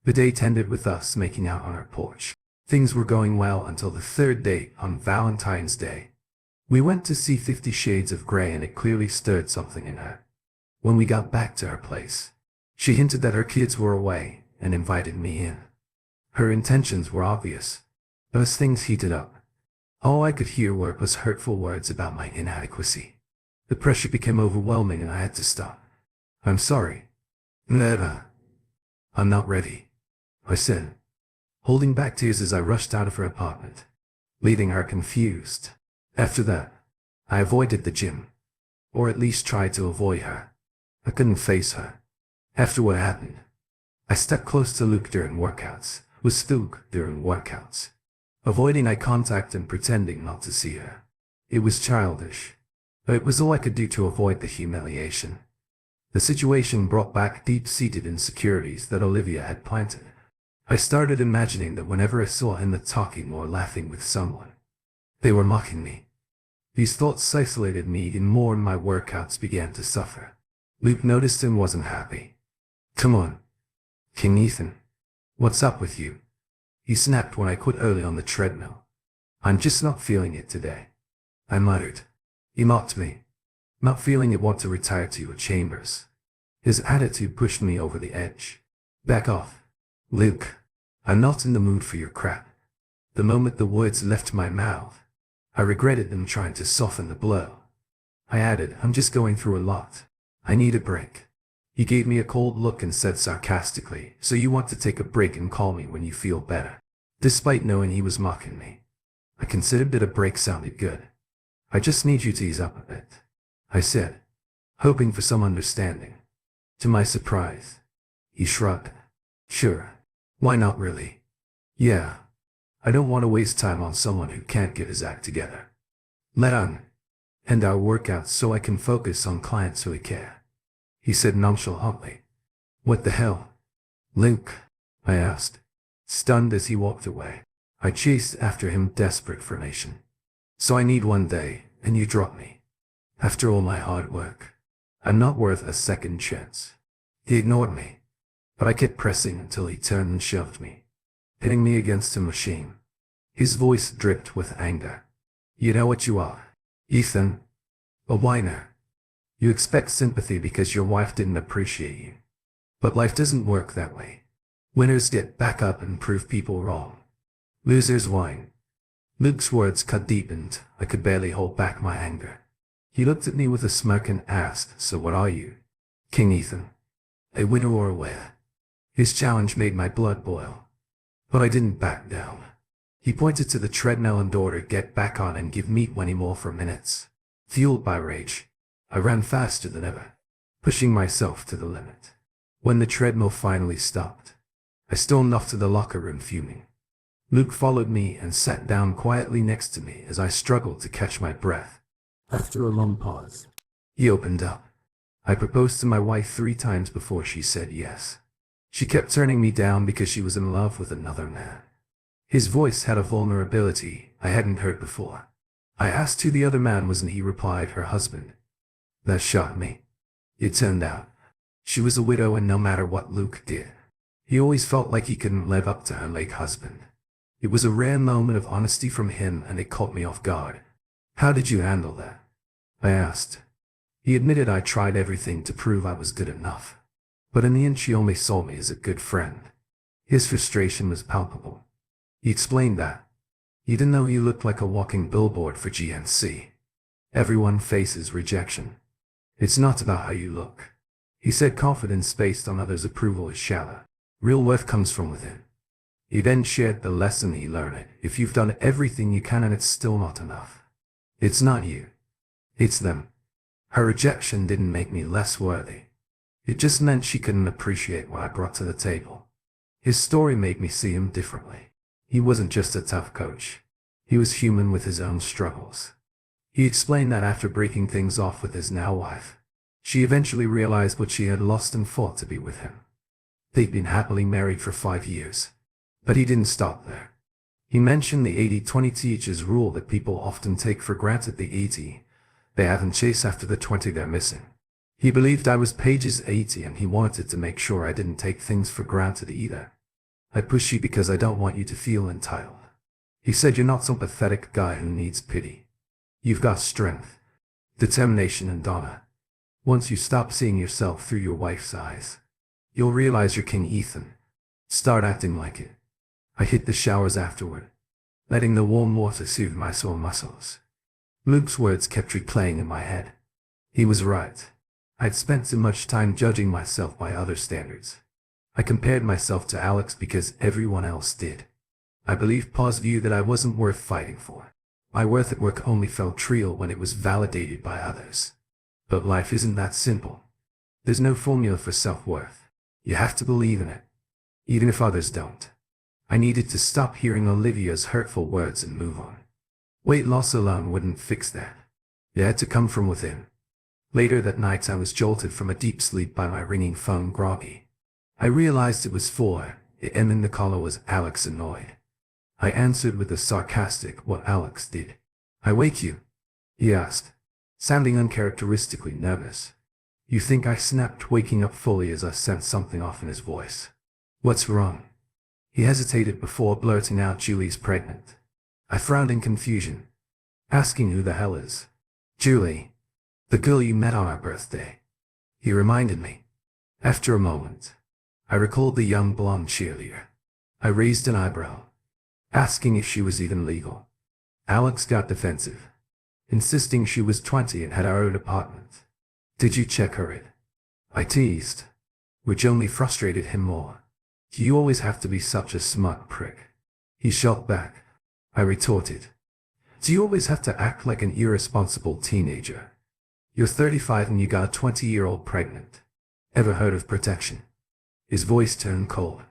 The date ended with us making out on our porch. Things were going well until the 3rd date on Valentine's Day. We went to see 50 Shades of Grey and it clearly stirred something in her. When we got back to her place, she hinted that her kids were away and invited me in. Her intentions were obvious. As things heated up, all I could hear were hurtful words about my inadequacy. The pressure became overwhelming and I had to stop. "I'm sorry. Never. I'm not ready," I said, holding back tears as I rushed out of her apartment, leaving her confused. After that, I avoided the gym, or at least tried to avoid her. I couldn't face her. After what happened, I stepped close to Luke during workouts, avoiding eye contact and pretending not to see her. It was childish, but it was all I could do to avoid the humiliation. The situation brought back deep-seated insecurities that Olivia had planted. I started imagining that whenever I saw him talking or laughing with someone, they were mocking me. These thoughts isolated me even more and my workouts began to suffer. Luke noticed and wasn't happy. "Come on, King Ethan. What's up with you?" he snapped when I quit early on the treadmill. "I'm just not feeling it today," I muttered. He mocked me. "Not feeling it, want to retire to your chambers." His attitude pushed me over the edge. "Back off, Luke. I'm not in the mood for your crap." The moment the words left my mouth, I regretted them, trying to soften the blow. I added, "I'm just going through a lot. I need a break." He gave me a cold look and said sarcastically, "So you want to take a break and call me when you feel better?" Despite knowing he was mocking me, I considered that a break sounded good. "I just need you to ease up a bit," I said, hoping for some understanding. To my surprise, he shrugged. "Sure. Why not really? Yeah. I don't want to waste time on someone who can't get his act together. Let on end our workouts so I can focus on clients who care," he said nonchalantly. "What the hell, Luke?" I asked, stunned as he walked away. I chased after him, desperate for information. "So I need one day, and you drop me. After all my hard work, I'm not worth a second chance." He ignored me, but I kept pressing until he turned and shoved me, hitting me against a machine. His voice dripped with anger. "You know what you are, Ethan? A whiner. You expect sympathy because your wife didn't appreciate you. But life doesn't work that way. Winners get back up and prove people wrong. Losers whine." Luke's words cut deep and I could barely hold back my anger. He looked at me with a smirk and asked, "So what are you, King Ethan? A winner or a wear?" His challenge made my blood boil, but I didn't back down. He pointed to the treadmill and ordered, "Get back on and give me 20 more for minutes." Fueled by rage, I ran faster than ever, pushing myself to the limit. When the treadmill finally stopped, I stormed off to the locker room fuming. Luke followed me and sat down quietly next to me as I struggled to catch my breath. After a long pause, he opened up. "I proposed to my wife 3 times before she said yes. She kept turning me down because she was in love with another man." His voice had a vulnerability I hadn't heard before. I asked who the other man was and he replied, "Her husband." That shocked me. It turned out she was a widow, and no matter what Luke did, he always felt like he couldn't live up to her late husband. It was a rare moment of honesty from him and it caught me off guard. "How did you handle that?" I asked. He admitted I tried everything to prove I was good enough, but in the end she only saw me as a good friend. His frustration was palpable. He explained that he didn't know he looked like a walking billboard for GNC. "Everyone faces rejection. It's not about how you look," he said. "Confidence based on others' approval is shallow. Real worth comes from within." He then shared the lesson he learned. If you've done everything you can and it's still not enough, it's not you, it's them. Her rejection didn't make me less worthy. It just meant she couldn't appreciate what I brought to the table. His story made me see him differently. He wasn't just a tough coach. He was human with his own struggles. He explained that after breaking things off with his now wife, she eventually realized what she had lost and fought to be with him. They'd been happily married for 5 years. But he didn't stop there. He mentioned the 80-20 teacher's rule that people often take for granted the 80 they haven't chased after the 20 they're missing. He believed I was pages 80 and he wanted to make sure I didn't take things for granted either. "I push you because I don't want you to feel entitled." He said, "You're not some pathetic guy who needs pity. You've got strength, determination and honor. Once you stop seeing yourself through your wife's eyes, you'll realize you're King Ethan. Start acting like it." I hit the showers afterward, letting the warm water soothe my sore muscles. Luke's words kept replaying in my head. He was right. I'd spent too much time judging myself by other standards. I compared myself to Alex because everyone else did. I believed Pa's view that I wasn't worth fighting for. My worth at work only felt real when it was validated by others. But life isn't that simple. There's no formula for self-worth. You have to believe in it. even if others don't. I needed to stop hearing Olivia's hurtful words and move on. Weight loss alone wouldn't fix that. It had to come from within. Later that night I was jolted from a deep sleep by my ringing phone, groggy. I realized it was 4 a.m. and the caller was Alex, annoyed. I answered with a sarcastic, "What Alex did I wake you?" he asked, sounding uncharacteristically nervous. You think I snapped, waking up fully as I sensed something off in his voice. What's wrong? He hesitated before blurting out, "Julie's pregnant." I frowned in confusion, asking who the hell is Julie. "The girl you met on our birthday," he reminded me. After a moment, I recalled the young blonde cheerleader. I raised an eyebrow, asking if she was even legal. Alex got defensive, insisting she was 20 and had her own apartment. "Did you check her in?" I teased, which only frustrated him more. "You always have to be such a smart prick," he shot back. I retorted, "Do you always have to act like an irresponsible teenager? You're 35 and you got a 20-year-old pregnant. Ever heard of protection?" His voice turned cold.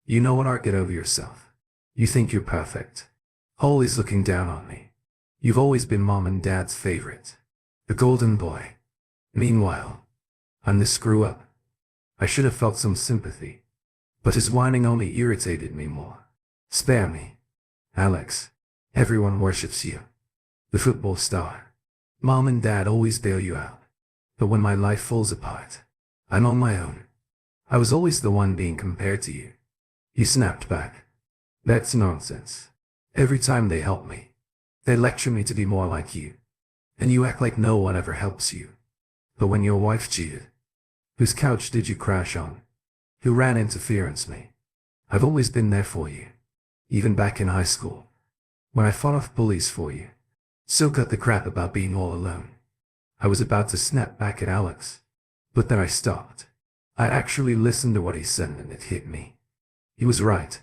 "You know what, Art? Get over yourself. You think you're perfect. Always looking down on me. You've always been Mom and Dad's favorite, the golden boy. Meanwhile, I'm the screw-up." I should have felt some sympathy, but his whining only irritated me more. "Spare me, Alex. Everyone worships you. The football star. Mom and Dad always bail you out. But when my life falls apart, I'm on my own. I was always the one being compared to you." He snapped back. "That's nonsense. Every time they help me, they lecture me to be more like you. And you act like no one ever helps you. But when your wife cheated, whose couch did you crash on? Who ran interference me? I've always been there for you. Even back in high school, when I fought off bullies for you. So cut the crap about being all alone." I was about to snap back at Alex, but then I stopped. I actually listened to what he said and it hit me. He was right.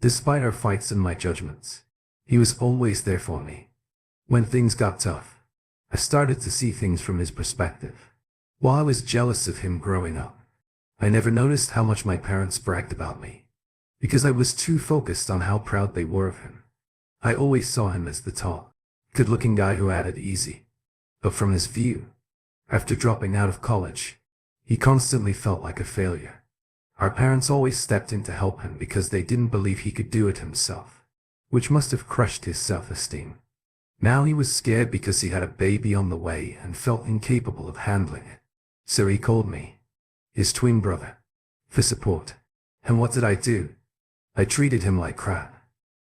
Despite our fights and my judgments, he was always there for me. When things got tough, I started to see things from his perspective. While I was jealous of him growing up, I never noticed how much my parents bragged about me, because I was too focused on how proud they were of him. I always saw him as the tall, good-looking guy who had it easy. But from his view, after dropping out of college, he constantly felt like a failure. Our parents always stepped in to help him because they didn't believe he could do it himself, which must have crushed his self-esteem. Now he was scared because he had a baby on the way and felt incapable of handling it. So he called me, his twin brother, for support. And what did I do? I treated him like crap.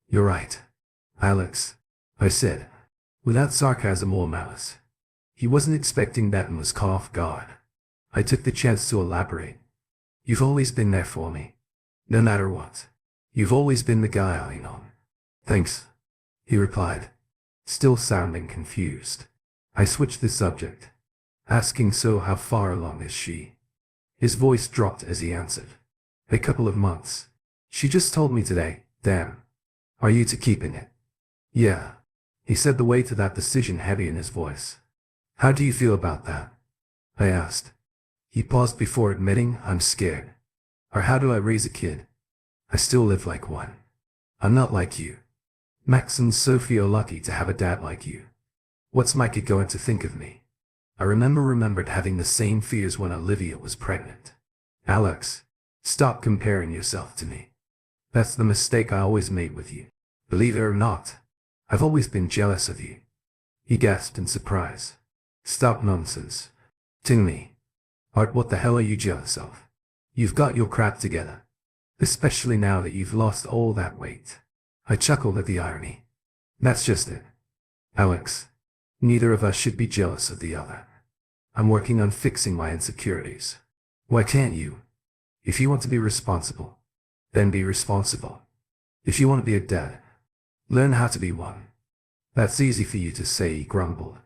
"You're right, Alex," I said, without sarcasm or malice. He wasn't expecting that and was caught off guard. I took the chance to elaborate. "You've always been there for me. No matter what. You've always been the guy I lean on." "Thanks," he replied, still sounding confused. I switched the subject, asking, "So how far along is she?" His voice dropped as he answered, "A couple of months. She just told me today." "Damn. Are you two keeping it?" "Yeah," he said, the weight of that decision heavy in his voice. "How do you feel about that?" I asked. He paused before admitting, "I'm scared. Or how do I raise a kid? I still live like one. I'm not like you. Max and Sophie are lucky to have a dad like you. What's my kid going to think of me?" I remembered having the same fears when Olivia was pregnant. "Alex, stop comparing yourself to me. That's the mistake I always made with you. Believe it or not, I've always been jealous of you." He gasped in surprise. "Stop nonsense. Tell me, Art, what the hell are you jealous of? You've got your crap together. Especially now that you've lost all that weight." I chuckled at the irony. "That's just it, Alex. Neither of us should be jealous of the other. I'm working on fixing my insecurities. Why can't you? If you want to be responsible, then be responsible. If you want to be a dad, learn how to be one." "That's easy for you to say," he grumbled.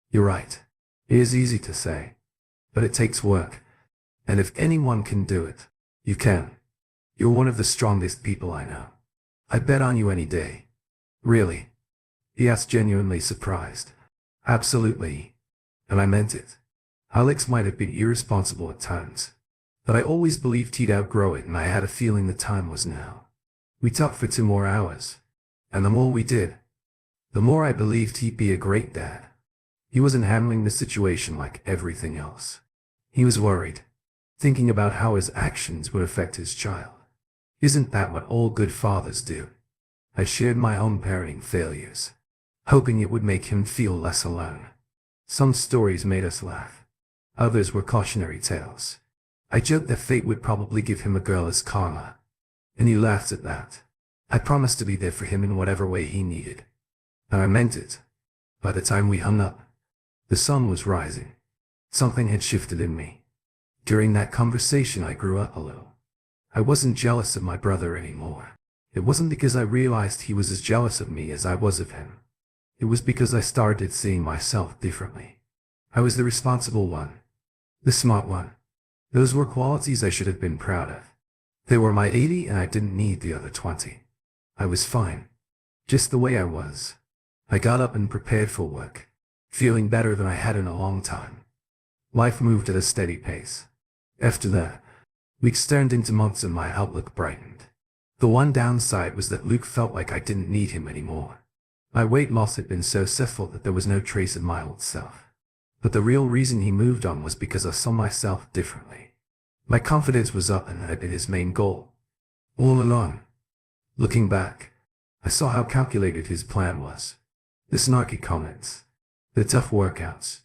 "You're right. It is easy to say, but it takes work. And if anyone can do it, you can. You're one of the strongest people I know. I bet on you any day." "Really?" he asked, genuinely surprised. "Absolutely. And I meant it." Alex might have been irresponsible at times, But I always believed he'd outgrow it, and I had a feeling the time was now. We talked for 2 more hours, and the more we did, the more I believed he'd be a great dad. He wasn't handling the situation like everything else. He was worried, thinking about how his actions would affect his child. Isn't that what all good fathers do? I shared my own parenting failures, hoping it would make him feel less alone. Some stories made us laugh. Others were cautionary tales. I joked that fate would probably give him a girl as karma, and he laughed at that. I promised to be there for him in whatever way he needed. And I meant it. By the time we hung up, the sun was rising. Something had shifted in me. During that conversation, I grew up a little. I wasn't jealous of my brother anymore. It wasn't because I realized he was as jealous of me as I was of him. It was because I started seeing myself differently. I was the responsible one, the smart one. Those were qualities I should have been proud of. They were my 80 and I didn't need the other 20. I was fine, just the way I was. I got up and prepared for work, feeling better than I had in a long time. Life moved at a steady pace. After that, weeks turned into months and my outlook brightened. The one downside was that Luke felt like I didn't need him anymore. My weight loss had been so subtle that there was no trace of my old self. But the real reason he moved on was because I saw myself differently. My confidence was up and that had been his main goal. All along. Looking back, I saw how calculated his plan was. The snarky comments, the tough workouts,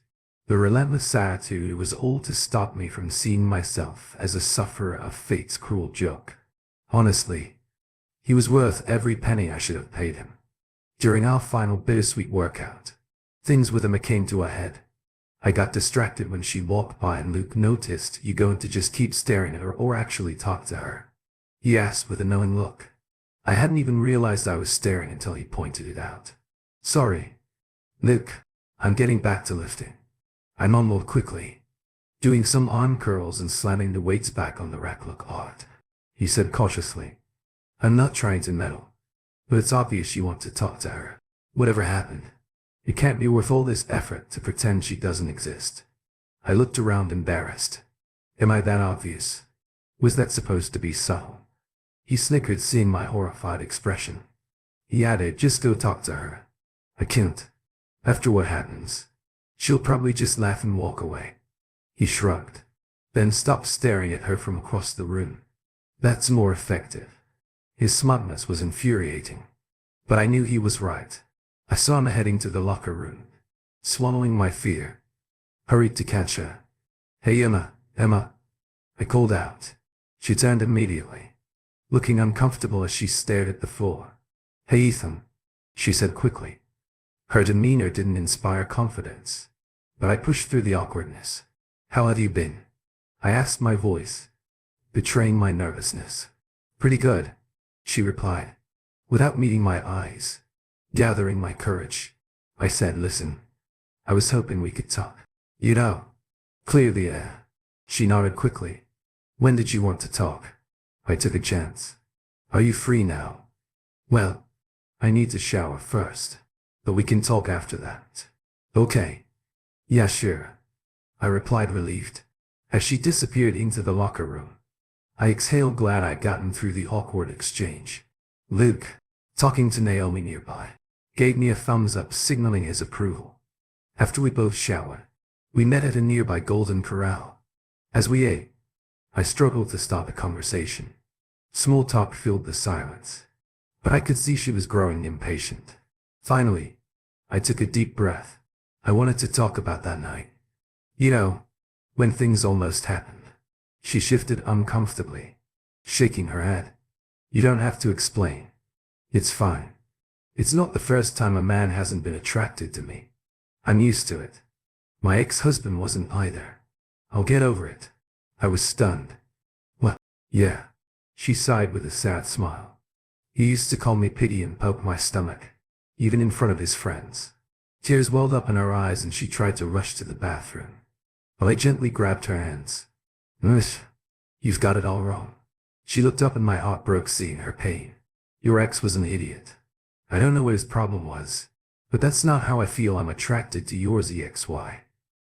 the relentless attitude, it was all to stop me from seeing myself as a sufferer of fate's cruel joke. Honestly, he was worth every penny I should have paid him. During our final bittersweet workout, things with him came to a head. I got distracted when she walked by and Luke noticed. "You going to just keep staring at her or actually talk to her?" he asked with a knowing look. I hadn't even realized I was staring until he pointed it out. "Sorry, Luke, I'm getting back to lifting," I mumbled quickly. "Doing some arm curls and slamming the weights back on the rack look odd," he said cautiously. "I'm not trying to meddle, but it's obvious you want to talk to her. Whatever happened, it can't be worth all this effort to pretend she doesn't exist." I looked around embarrassed. Am I that obvious? Was that supposed to be subtle? He snickered, seeing my horrified expression. He added, "Just go talk to her." "I can't. After what happens, she'll probably just laugh and walk away." He shrugged, then stopped staring at her from across the room. "That's more effective." His smugness was infuriating, but I knew he was right. I saw him heading to the locker room, swallowing my fear. Hurried to catch her. "Hey, Emma, Emma," I called out. She turned immediately, looking uncomfortable as she stared at the floor. "Hey, Ethan," she said quickly. Her demeanor didn't inspire confidence, but I pushed through the awkwardness. "How have you been?" I asked, my voice betraying my nervousness. "Pretty good," she replied, without meeting my eyes. Gathering my courage, I said, "Listen, I was hoping we could talk. You know, clear the air." She nodded quickly. "When did you want to talk?" I took a chance. "Are you free now?" "Well, I need to shower first, but we can talk after that." "Okay." "Yeah, sure," I replied, relieved. As she disappeared into the locker room, I exhaled, glad I'd gotten through the awkward exchange. Luke, talking to Naomi nearby, gave me a thumbs up, signaling his approval. After we both showered, we met at a nearby Golden Corral. As we ate, I struggled to start the conversation. Small talk filled the silence, but I could see she was growing impatient. Finally, I took a deep breath. I wanted to talk about that night. "You know, when things almost happened." She shifted uncomfortably, shaking her head. "You don't have to explain. It's fine. It's not the first time a man hasn't been attracted to me. I'm used to it. My ex-husband wasn't either. I'll get over it." I was stunned. "Well, yeah," she sighed with a sad smile. "He used to call me Pity and poke my stomach, even in front of his friends." Tears welled up in her eyes and she tried to rush to the bathroom. But I gently grabbed her hands. "Miss, you've got it all wrong." She looked up and my heart broke seeing her pain. "Your ex was an idiot. I don't know what his problem was, but that's not how I feel. I'm attracted to yours, EXY.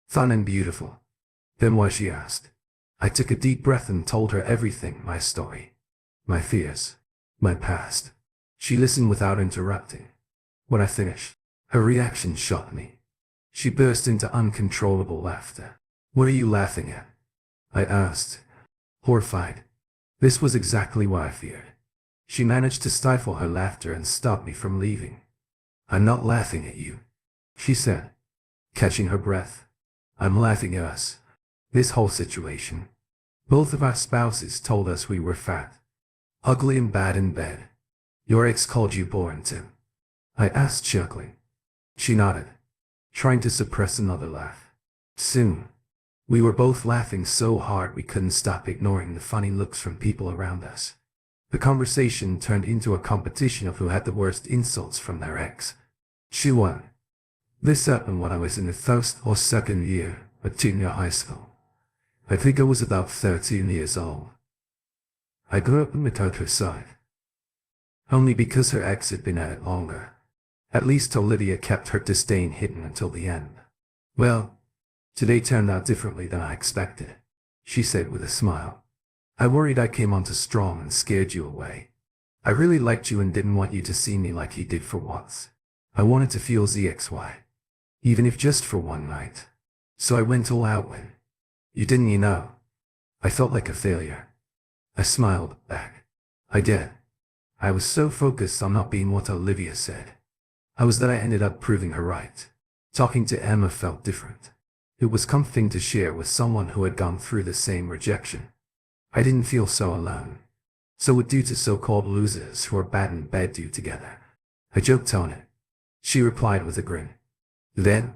Fun and beautiful." "Then why?" she asked. I took a deep breath and told her everything, my story, my fears, my past. She listened without interrupting. When I finished, her reaction shocked me. She burst into uncontrollable laughter. "What are you laughing at?" I asked, horrified. This was exactly what I feared. She managed to stifle her laughter and stop me from leaving. "I'm not laughing at you," she said, catching her breath. "I'm laughing at us. This whole situation. Both of our spouses told us we were fat, ugly and bad in bed. Your ex called you boring too?" I asked, chuckling. She nodded, trying to suppress another laugh. Soon, we were both laughing so hard we couldn't stop ignoring the funny looks from people around us. The conversation turned into a competition of who had the worst insults from their ex. She won. This happened when I was in the first or second year of junior high school. I think I was about 13 years old. I grew up in the countryside. Only because her ex had been at it longer. At least Olivia kept her disdain hidden until the end. "Well, today turned out differently than I expected," she said with a smile. "I worried I came on too strong and scared you away. I really liked you and didn't want you to see me like you did for once. I wanted to feel ZXY, even if just for one night. So I went all out when you didn't, you know. I felt like a failure." I smiled back. I did. I was so focused on not being what Olivia said. I was that I ended up proving her right. Talking to Emma felt different. It was comforting to share with someone who had gone through the same rejection. I didn't feel so alone. So would do to so-called losers who are bad in bed do together. I joked on it. She replied with a grin. Then,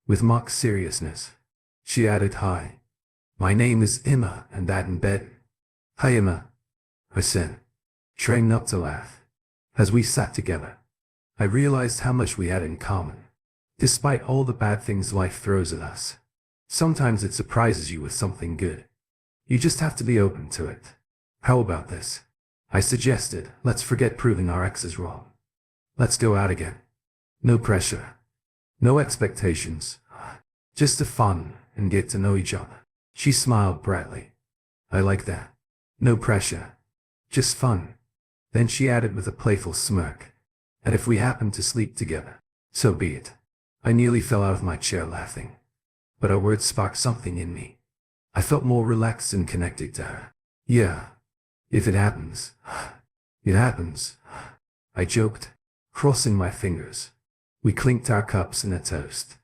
with mock seriousness, she added, "Hi. My name is Emma and that in bed." "Hi, Emma," I said, trying not to laugh. As we sat together, I realized how much we had in common. Despite all the bad things life throws at us, sometimes it surprises you with something good. You just have to be open to it. "How about this?" I suggested. "Let's forget proving our exes wrong. Let's go out again. No pressure. No expectations. Just have fun and get to know each other." She smiled brightly. "I like that. No pressure. Just fun." Then she added with a playful smirk, "And if we happen to sleep together, so be it." I nearly fell out of my chair laughing, but her words sparked something in me. I felt more relaxed and connected to her. "Yeah, if it happens, it happens," I joked, crossing my fingers. We clinked our cups in a toast,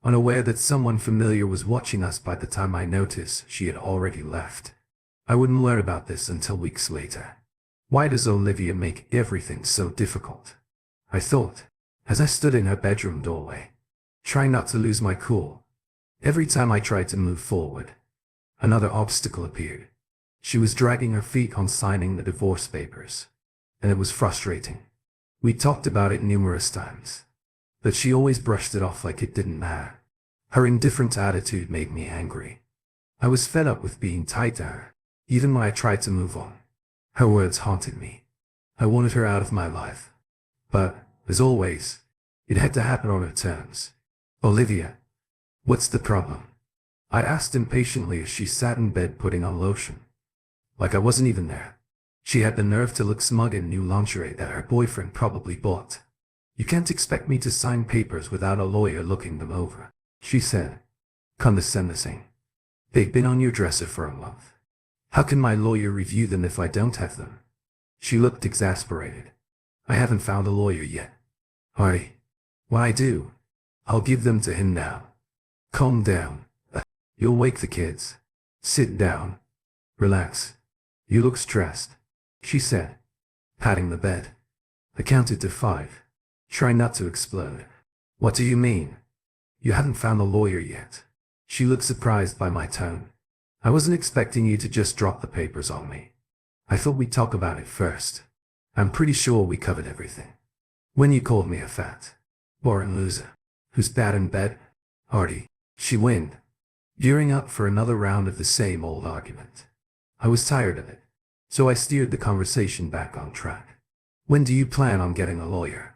unaware that someone familiar was watching us by the time I noticed she had already left. I wouldn't learn about this until weeks later. Why does Olivia make everything so difficult? I thought, as I stood in her bedroom doorway, trying not to lose my cool. Every time I tried to move forward, another obstacle appeared. She was dragging her feet on signing the divorce papers, and it was frustrating. We talked about it numerous times, but she always brushed it off like it didn't matter. Her indifferent attitude made me angry. I was fed up with being tied to her, even when I tried to move on. Her words haunted me. I wanted her out of my life. But, as always, it had to happen on her terms. "Olivia, what's the problem?" I asked impatiently as she sat in bed putting on lotion. Like I wasn't even there. She had the nerve to look smug in new lingerie that her boyfriend probably bought. "You can't expect me to sign papers without a lawyer looking them over," she said, condescending. "They've been on your dresser for a month. How can my lawyer review them if I don't have them?" She looked exasperated. "I haven't found a lawyer yet. When I do, I'll give them to him now. Calm down. You'll wake the kids. Sit down. Relax. You look stressed," she said, patting the bed. I counted to 5, trying not to explode. "What do you mean? You haven't found a lawyer yet?" She looked surprised by my tone. "I wasn't expecting you to just drop the papers on me. I thought we'd talk about it first. I'm pretty sure we covered everything. When you called me a fat, boring loser, who's bad in bed, Artie," she whined, gearing up for another round of the same old argument. I was tired of it, so I steered the conversation back on track. "When do you plan on getting a lawyer?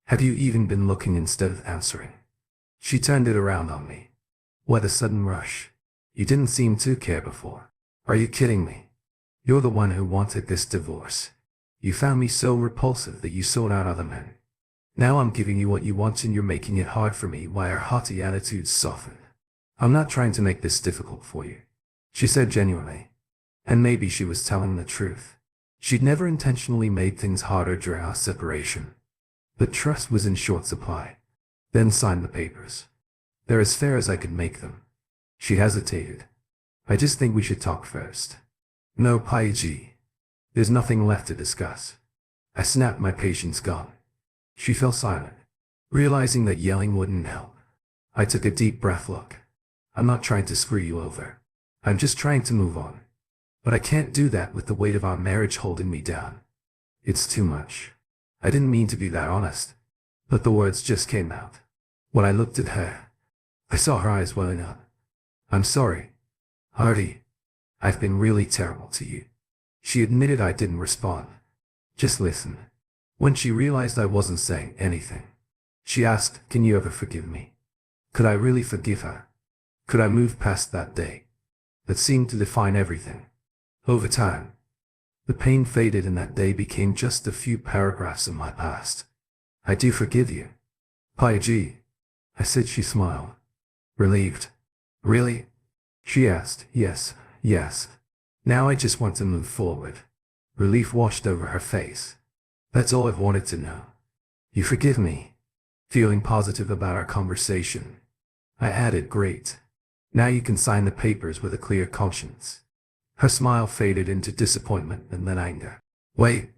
Have you even been looking instead of answering?" She turned it around on me. "What a sudden rush. You didn't seem to care before." Are you kidding me? You're the one who wanted this divorce. You found me so repulsive that you sought out other men. Now I'm giving you what you want and you're making it hard for me. Why her haughty attitude softened. I'm not trying to make this difficult for you, she said genuinely. And maybe she was telling the truth. She'd never intentionally made things harder during our separation. But trust was in short supply. Then signed the papers. They're as fair as I could make them. She hesitated. I just think we should talk first. No, Paiji. There's nothing left to discuss. I snapped, my patience gone. She fell silent, realizing that yelling wouldn't help. I took a deep breath. Look, I'm not trying to screw you over. I'm just trying to move on. But I can't do that with the weight of our marriage holding me down. It's too much. I didn't mean to be that honest, but the words just came out. When I looked at her, I saw her eyes welling up. I'm sorry, Artie. I've been really terrible to you. She admitted. I didn't respond. Just listen. When she realized I wasn't saying anything, she asked, can you ever forgive me? Could I really forgive her? Could I move past that day that seemed to define everything? Over time, the pain faded and that day became just a few paragraphs of my past. I do forgive you, Paiji, I said. She smiled, relieved. Really? She asked. Yes, yes. Now I just want to move forward. Relief washed over her face. That's all I've wanted to know. You forgive me? Feeling positive about our conversation, I added, great. Now you can sign the papers with a clear conscience. Her smile faded into disappointment and then anger. Wait,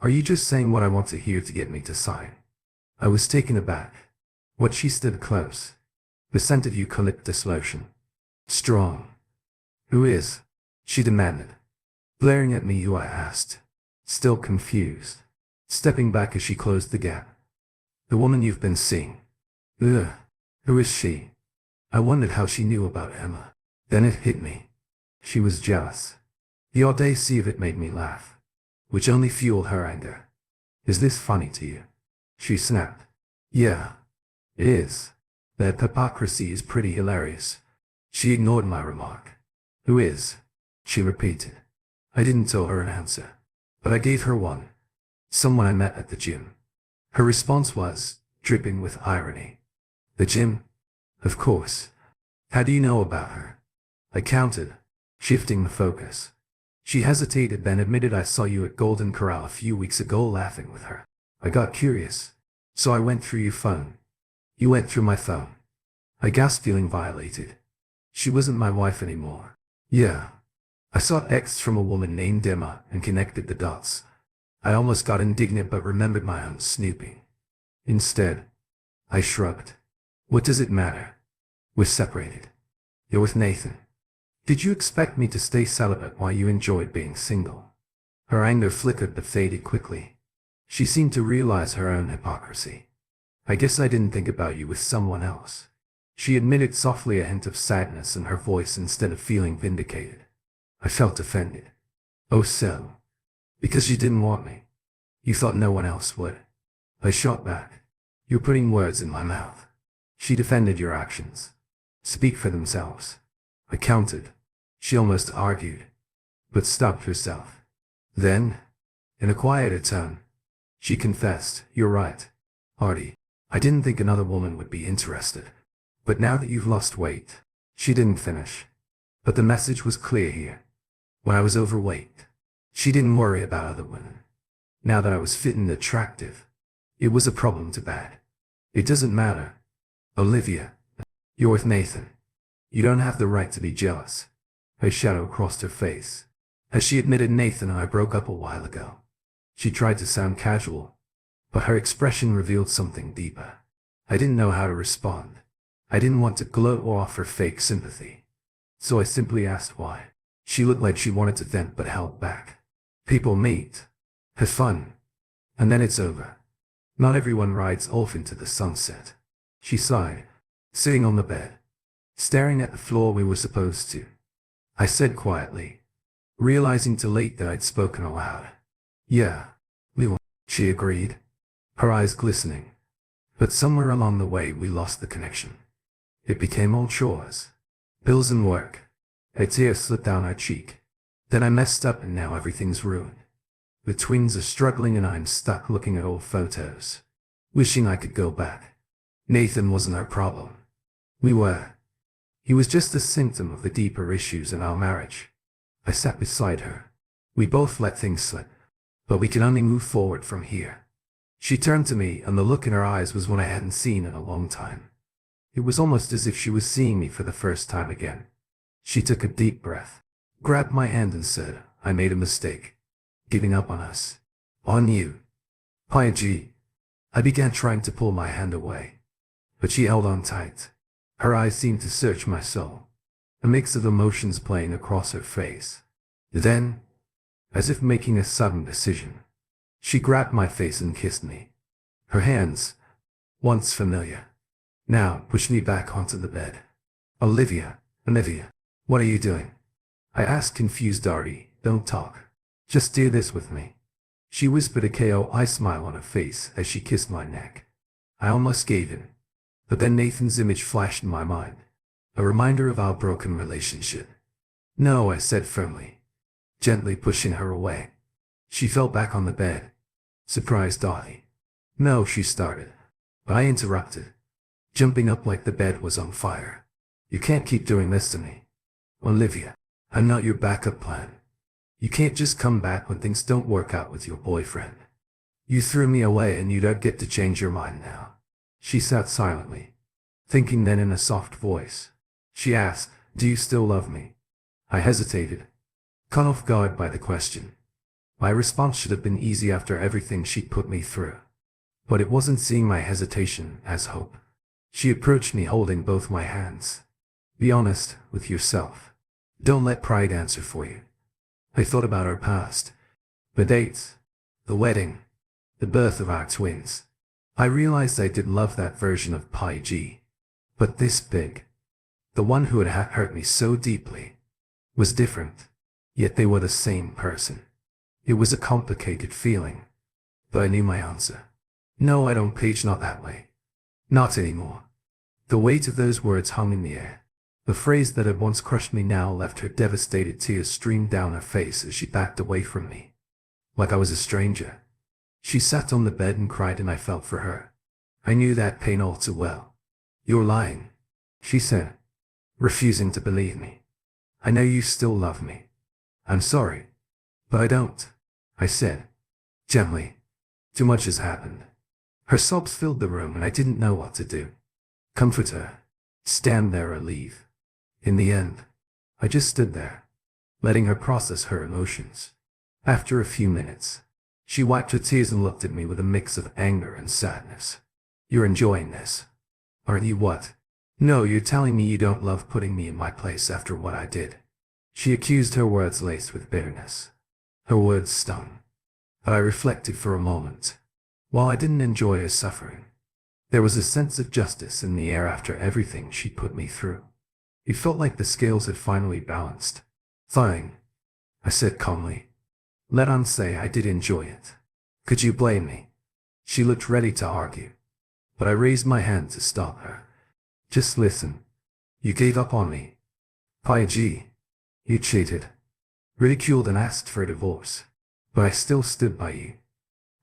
are you just saying what I want to hear to get me to sign? I was taken aback. What? She stood close. The scent of eucalyptus lotion. Strong. Who is? She demanded. Glaring at me, who? I asked, still confused. Stepping back as she closed the gap. The woman you've been seeing. Ugh. Who is she? I wondered how she knew about Emma. Then it hit me. She was jealous. The audacity of it made me laugh, which only fueled her anger. Is this funny to you? She snapped. Yeah, it is. That hypocrisy is pretty hilarious. She ignored my remark. Who is? She repeated. I didn't tell her an answer, but I gave her one. Someone I met at the gym. Her response was, dripping with irony. The gym? Of course. How do you know about her? I countered, shifting the focus. She hesitated, then admitted, I saw you at Golden Corral a few weeks ago laughing with her. I got curious, so I went through your phone. You went through my phone. I gasped, feeling violated. She wasn't my wife anymore. Yeah. I saw texts from a woman named Emma and connected the dots. I almost got indignant but remembered my own snooping. Instead, I shrugged. What does it matter? We're separated. You're with Nathan. Did you expect me to stay celibate while you enjoyed being single? Her anger flickered but faded quickly. She seemed to realize her own hypocrisy. I guess I didn't think about you with someone else. She admitted softly, a hint of sadness in her voice instead of feeling vindicated. I felt offended. Oh, so? Because you didn't want me? You thought no one else would? I shot back. You're putting words in my mouth. She defended. Your actions speak for themselves. I countered. She almost argued, but stopped herself. Then, in a quieter tone, she confessed, you're right, Artie. I didn't think another woman would be interested. But now that you've lost weight. She didn't finish. But the message was clear here. When I was overweight, she didn't worry about other women. Now that I was fit and attractive, it was a problem to bad. It doesn't matter. Olivia, you're with Nathan. You don't have the right to be jealous. Her shadow crossed her face. As she admitted, Nathan and I broke up a while ago. She tried to sound casual, but her expression revealed something deeper. I didn't know how to respond. I didn't want to gloat or offer fake sympathy. So I simply asked why. She looked like she wanted to vent but held back. People meet, have fun, and then it's over. Not everyone rides off into the sunset. She sighed, sitting on the bed, staring at the floor. We were supposed to, I said quietly, realizing too late that I'd spoken aloud. Yeah, we were, she agreed, her eyes glistening. But somewhere along the way we lost the connection. It became all chores, bills and work, A tear slipped down her cheek. Then I messed up and now everything's ruined. The twins are struggling and I'm stuck looking at old photos, wishing I could go back. Nathan wasn't our problem. We were. He was just a symptom of the deeper issues in our marriage. I sat beside her. We both let things slip, but we can only move forward from here. She turned to me and the look in her eyes was one I hadn't seen in a long time. It was almost as if she was seeing me for the first time again. She took a deep breath, grabbed my hand and said, "I made a mistake. Giving up on us. On you." G. I began trying to pull my hand away, but she held on tight. Her eyes seemed to search my soul, a mix of emotions playing across her face. Then, as if making a sudden decision, she grabbed my face and kissed me. Her hands, once familiar, now pushed me back onto the bed. Olivia, what are you doing?" I asked, confused. "Artie, don't talk. Just do this with me." She whispered, a KOI smile on her face as she kissed my neck. I almost gave in, but then Nathan's image flashed in my mind, a reminder of our broken relationship. "No," I said firmly, gently pushing her away. She fell back on the bed, surprised. "Artie." "No," she started, but I interrupted, jumping up like the bed was on fire. "You can't keep doing this to me. Olivia, I'm not your backup plan. You can't just come back when things don't work out with your boyfriend. You threw me away and you don't get to change your mind now." She sat silently, thinking. Then in a soft voice, she asked, "Do you still love me?" I hesitated, caught off guard by the question. My response should have been easy after everything she'd put me through, but it wasn't seeing my hesitation as hope. She approached me holding both my hands. "Be honest with yourself. Don't let pride answer for you." I thought about our past, the dates, the wedding, the birth of our twins. I realized I did love that version of G. But this big, the one who had hurt me so deeply, was different. Yet they were the same person. It was a complicated feeling, but I knew my answer. "No, I don't, Paige, not that way. Not anymore." The weight of those words hung in the air. The phrase that had once crushed me now left her devastated. Tears streamed down her face as she backed away from me, like I was a stranger. She sat on the bed and cried, and I felt for her. I knew that pain all too well. "You're lying," she said, refusing to believe me. "I know you still love me." "I'm sorry, but I don't," I said, gently. "Too much has happened." Her sobs filled the room and I didn't know what to do. Comfort her, stand there, or leave. In the end, I just stood there, letting her process her emotions. After a few minutes, she wiped her tears and looked at me with a mix of anger and sadness. "You're enjoying this, aren't you?" "What?" "No, you're telling me you don't love putting me in my place after what I did." She accused, her words laced with bitterness. Her words stung, but I reflected for a moment. While I didn't enjoy her suffering, there was a sense of justice in the air after everything she put me through. It felt like the scales had finally balanced. "Fine," I said calmly. "Let on say I did enjoy it. Could you blame me?" She looked ready to argue, but I raised my hand to stop her. "Just listen. You gave up on me. G. You cheated, ridiculed and asked for a divorce, but I still stood by you.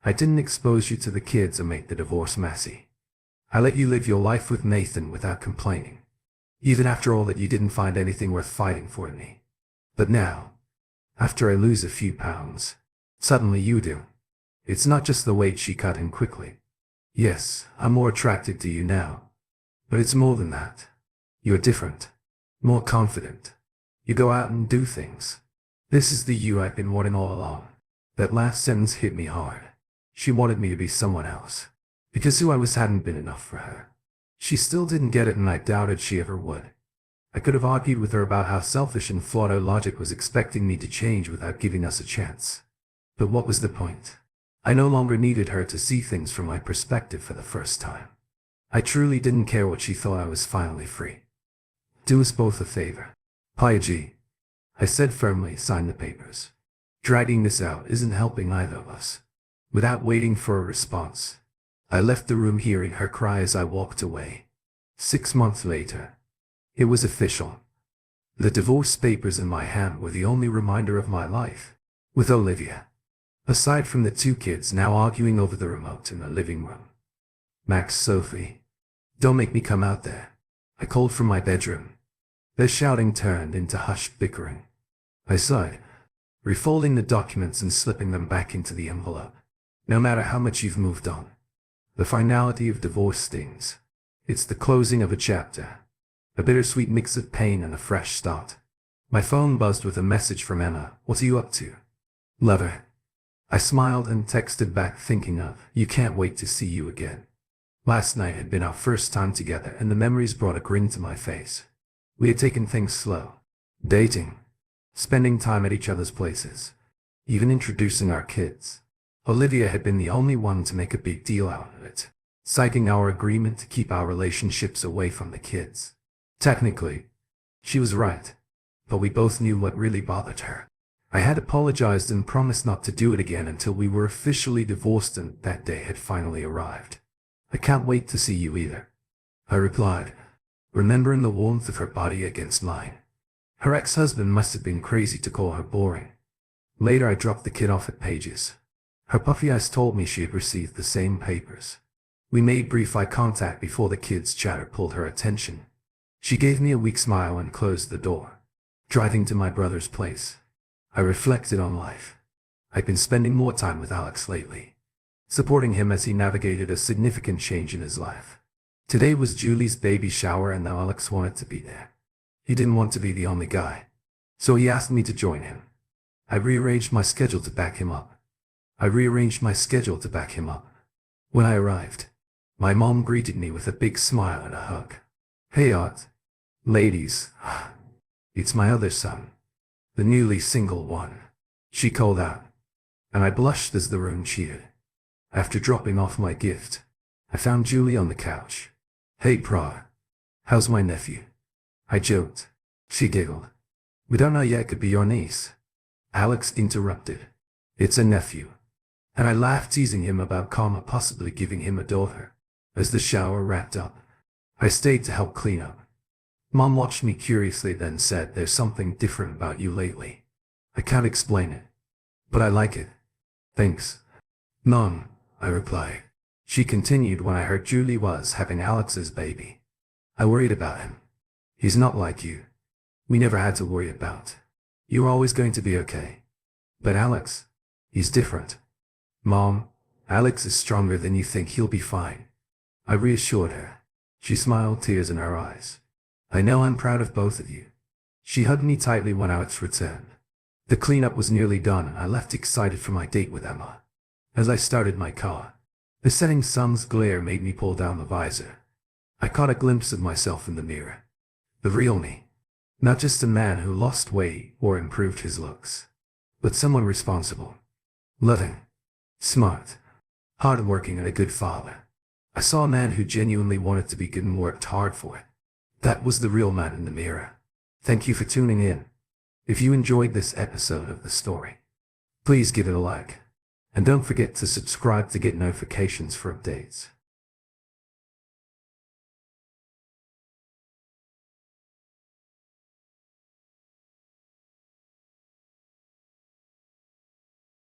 I didn't expose you to the kids or make the divorce messy. I let you live your life with Nathan without complaining. Even after all that, you didn't find anything worth fighting for in me. But now, after I lose a few pounds, suddenly you do." It's not just the weight, she cut in quickly. "Yes, I'm more attracted to you now. But it's more than that. You're different. More confident. You go out and do things. This is the you I've been wanting all along." That last sentence hit me hard. She wanted me to be someone else, because who I was hadn't been enough for her. She still didn't get it, and I doubted she ever would. I could have argued with her about how selfish and flawed her logic was, expecting me to change without giving us a chance. But what was the point? I no longer needed her to see things from my perspective for the first time. I truly didn't care what she thought. I was finally free. "Do us both a favor, G," I said firmly. "Sign the papers. Dragging this out isn't helping either of us." Without waiting for a response, I left the room, hearing her cry as I walked away. 6 months later, it was official. The divorce papers in my hand were the only reminder of my life with Olivia, aside from the two kids now arguing over the remote in the living room. "Max, Sophie, don't make me come out there," I called from my bedroom. Their shouting turned into hushed bickering. I sighed, refolding the documents and slipping them back into the envelope. No matter how much you've moved on, the finality of divorce stings. It's the closing of a chapter, a bittersweet mix of pain and a fresh start. My phone buzzed with a message from Emma. "What are you up to, lover?" I smiled and texted back, thinking of, "You can't wait to see you again." Last night had been our first time together, and the memories brought a grin to my face. We had taken things slow, dating, spending time at each other's places, even introducing our kids. Olivia had been the only one to make a big deal out of it, citing our agreement to keep our relationships away from the kids. Technically, she was right, but we both knew what really bothered her. I had apologized and promised not to do it again until we were officially divorced, and that day had finally arrived. "I can't wait to see you either," I replied, remembering the warmth of her body against mine. Her ex-husband must have been crazy to call her boring. Later I dropped the kid off at Page's. Her puffy eyes told me she had received the same papers. We made brief eye contact before the kids' chatter pulled her attention. She gave me a weak smile and closed the door. Driving to my brother's place, I reflected on life. I'd been spending more time with Alex lately, supporting him as he navigated a significant change in his life. Today was Julie's baby shower, and now Alex wanted to be there. He didn't want to be the only guy, so he asked me to join him. I rearranged my schedule to back him up. When I arrived, my mom greeted me with a big smile and a hug. "Hey Art, ladies, it's my other son, the newly single one," she called out, and I blushed as the room cheered. After dropping off my gift, I found Julie on the couch. "Hey Pra, how's my nephew?" I joked. She giggled. "We don't know yet, it could be your niece." Alex interrupted. "It's a nephew." And I laughed, teasing him about Karma possibly giving him a daughter. As the shower wrapped up, I stayed to help clean up. Mom watched me curiously, then said, "There's something different about you lately. I can't explain it, but I like it." "Thanks, Mom," I replied. She continued, "When I heard Julie was having Alex's baby, I worried about him. He's not like you. We never had to worry about. You're always going to be okay. But Alex, he's different." "Mom, Alex is stronger than you think. He'll be fine," I reassured her. She smiled, tears in her eyes. "I know, I'm proud of both of you." She hugged me tightly when Alex returned. The cleanup was nearly done, and I left excited for my date with Emma. As I started my car, the setting sun's glare made me pull down the visor. I caught a glimpse of myself in the mirror. The real me. Not just a man who lost weight or improved his looks, but someone responsible, loving, smart, hardworking, and a good father. I saw a man who genuinely wanted to be good and worked hard for it. That was the real man in the mirror. Thank you for tuning in. If you enjoyed this episode of the story, please give it a like. And don't forget to subscribe to get notifications for updates.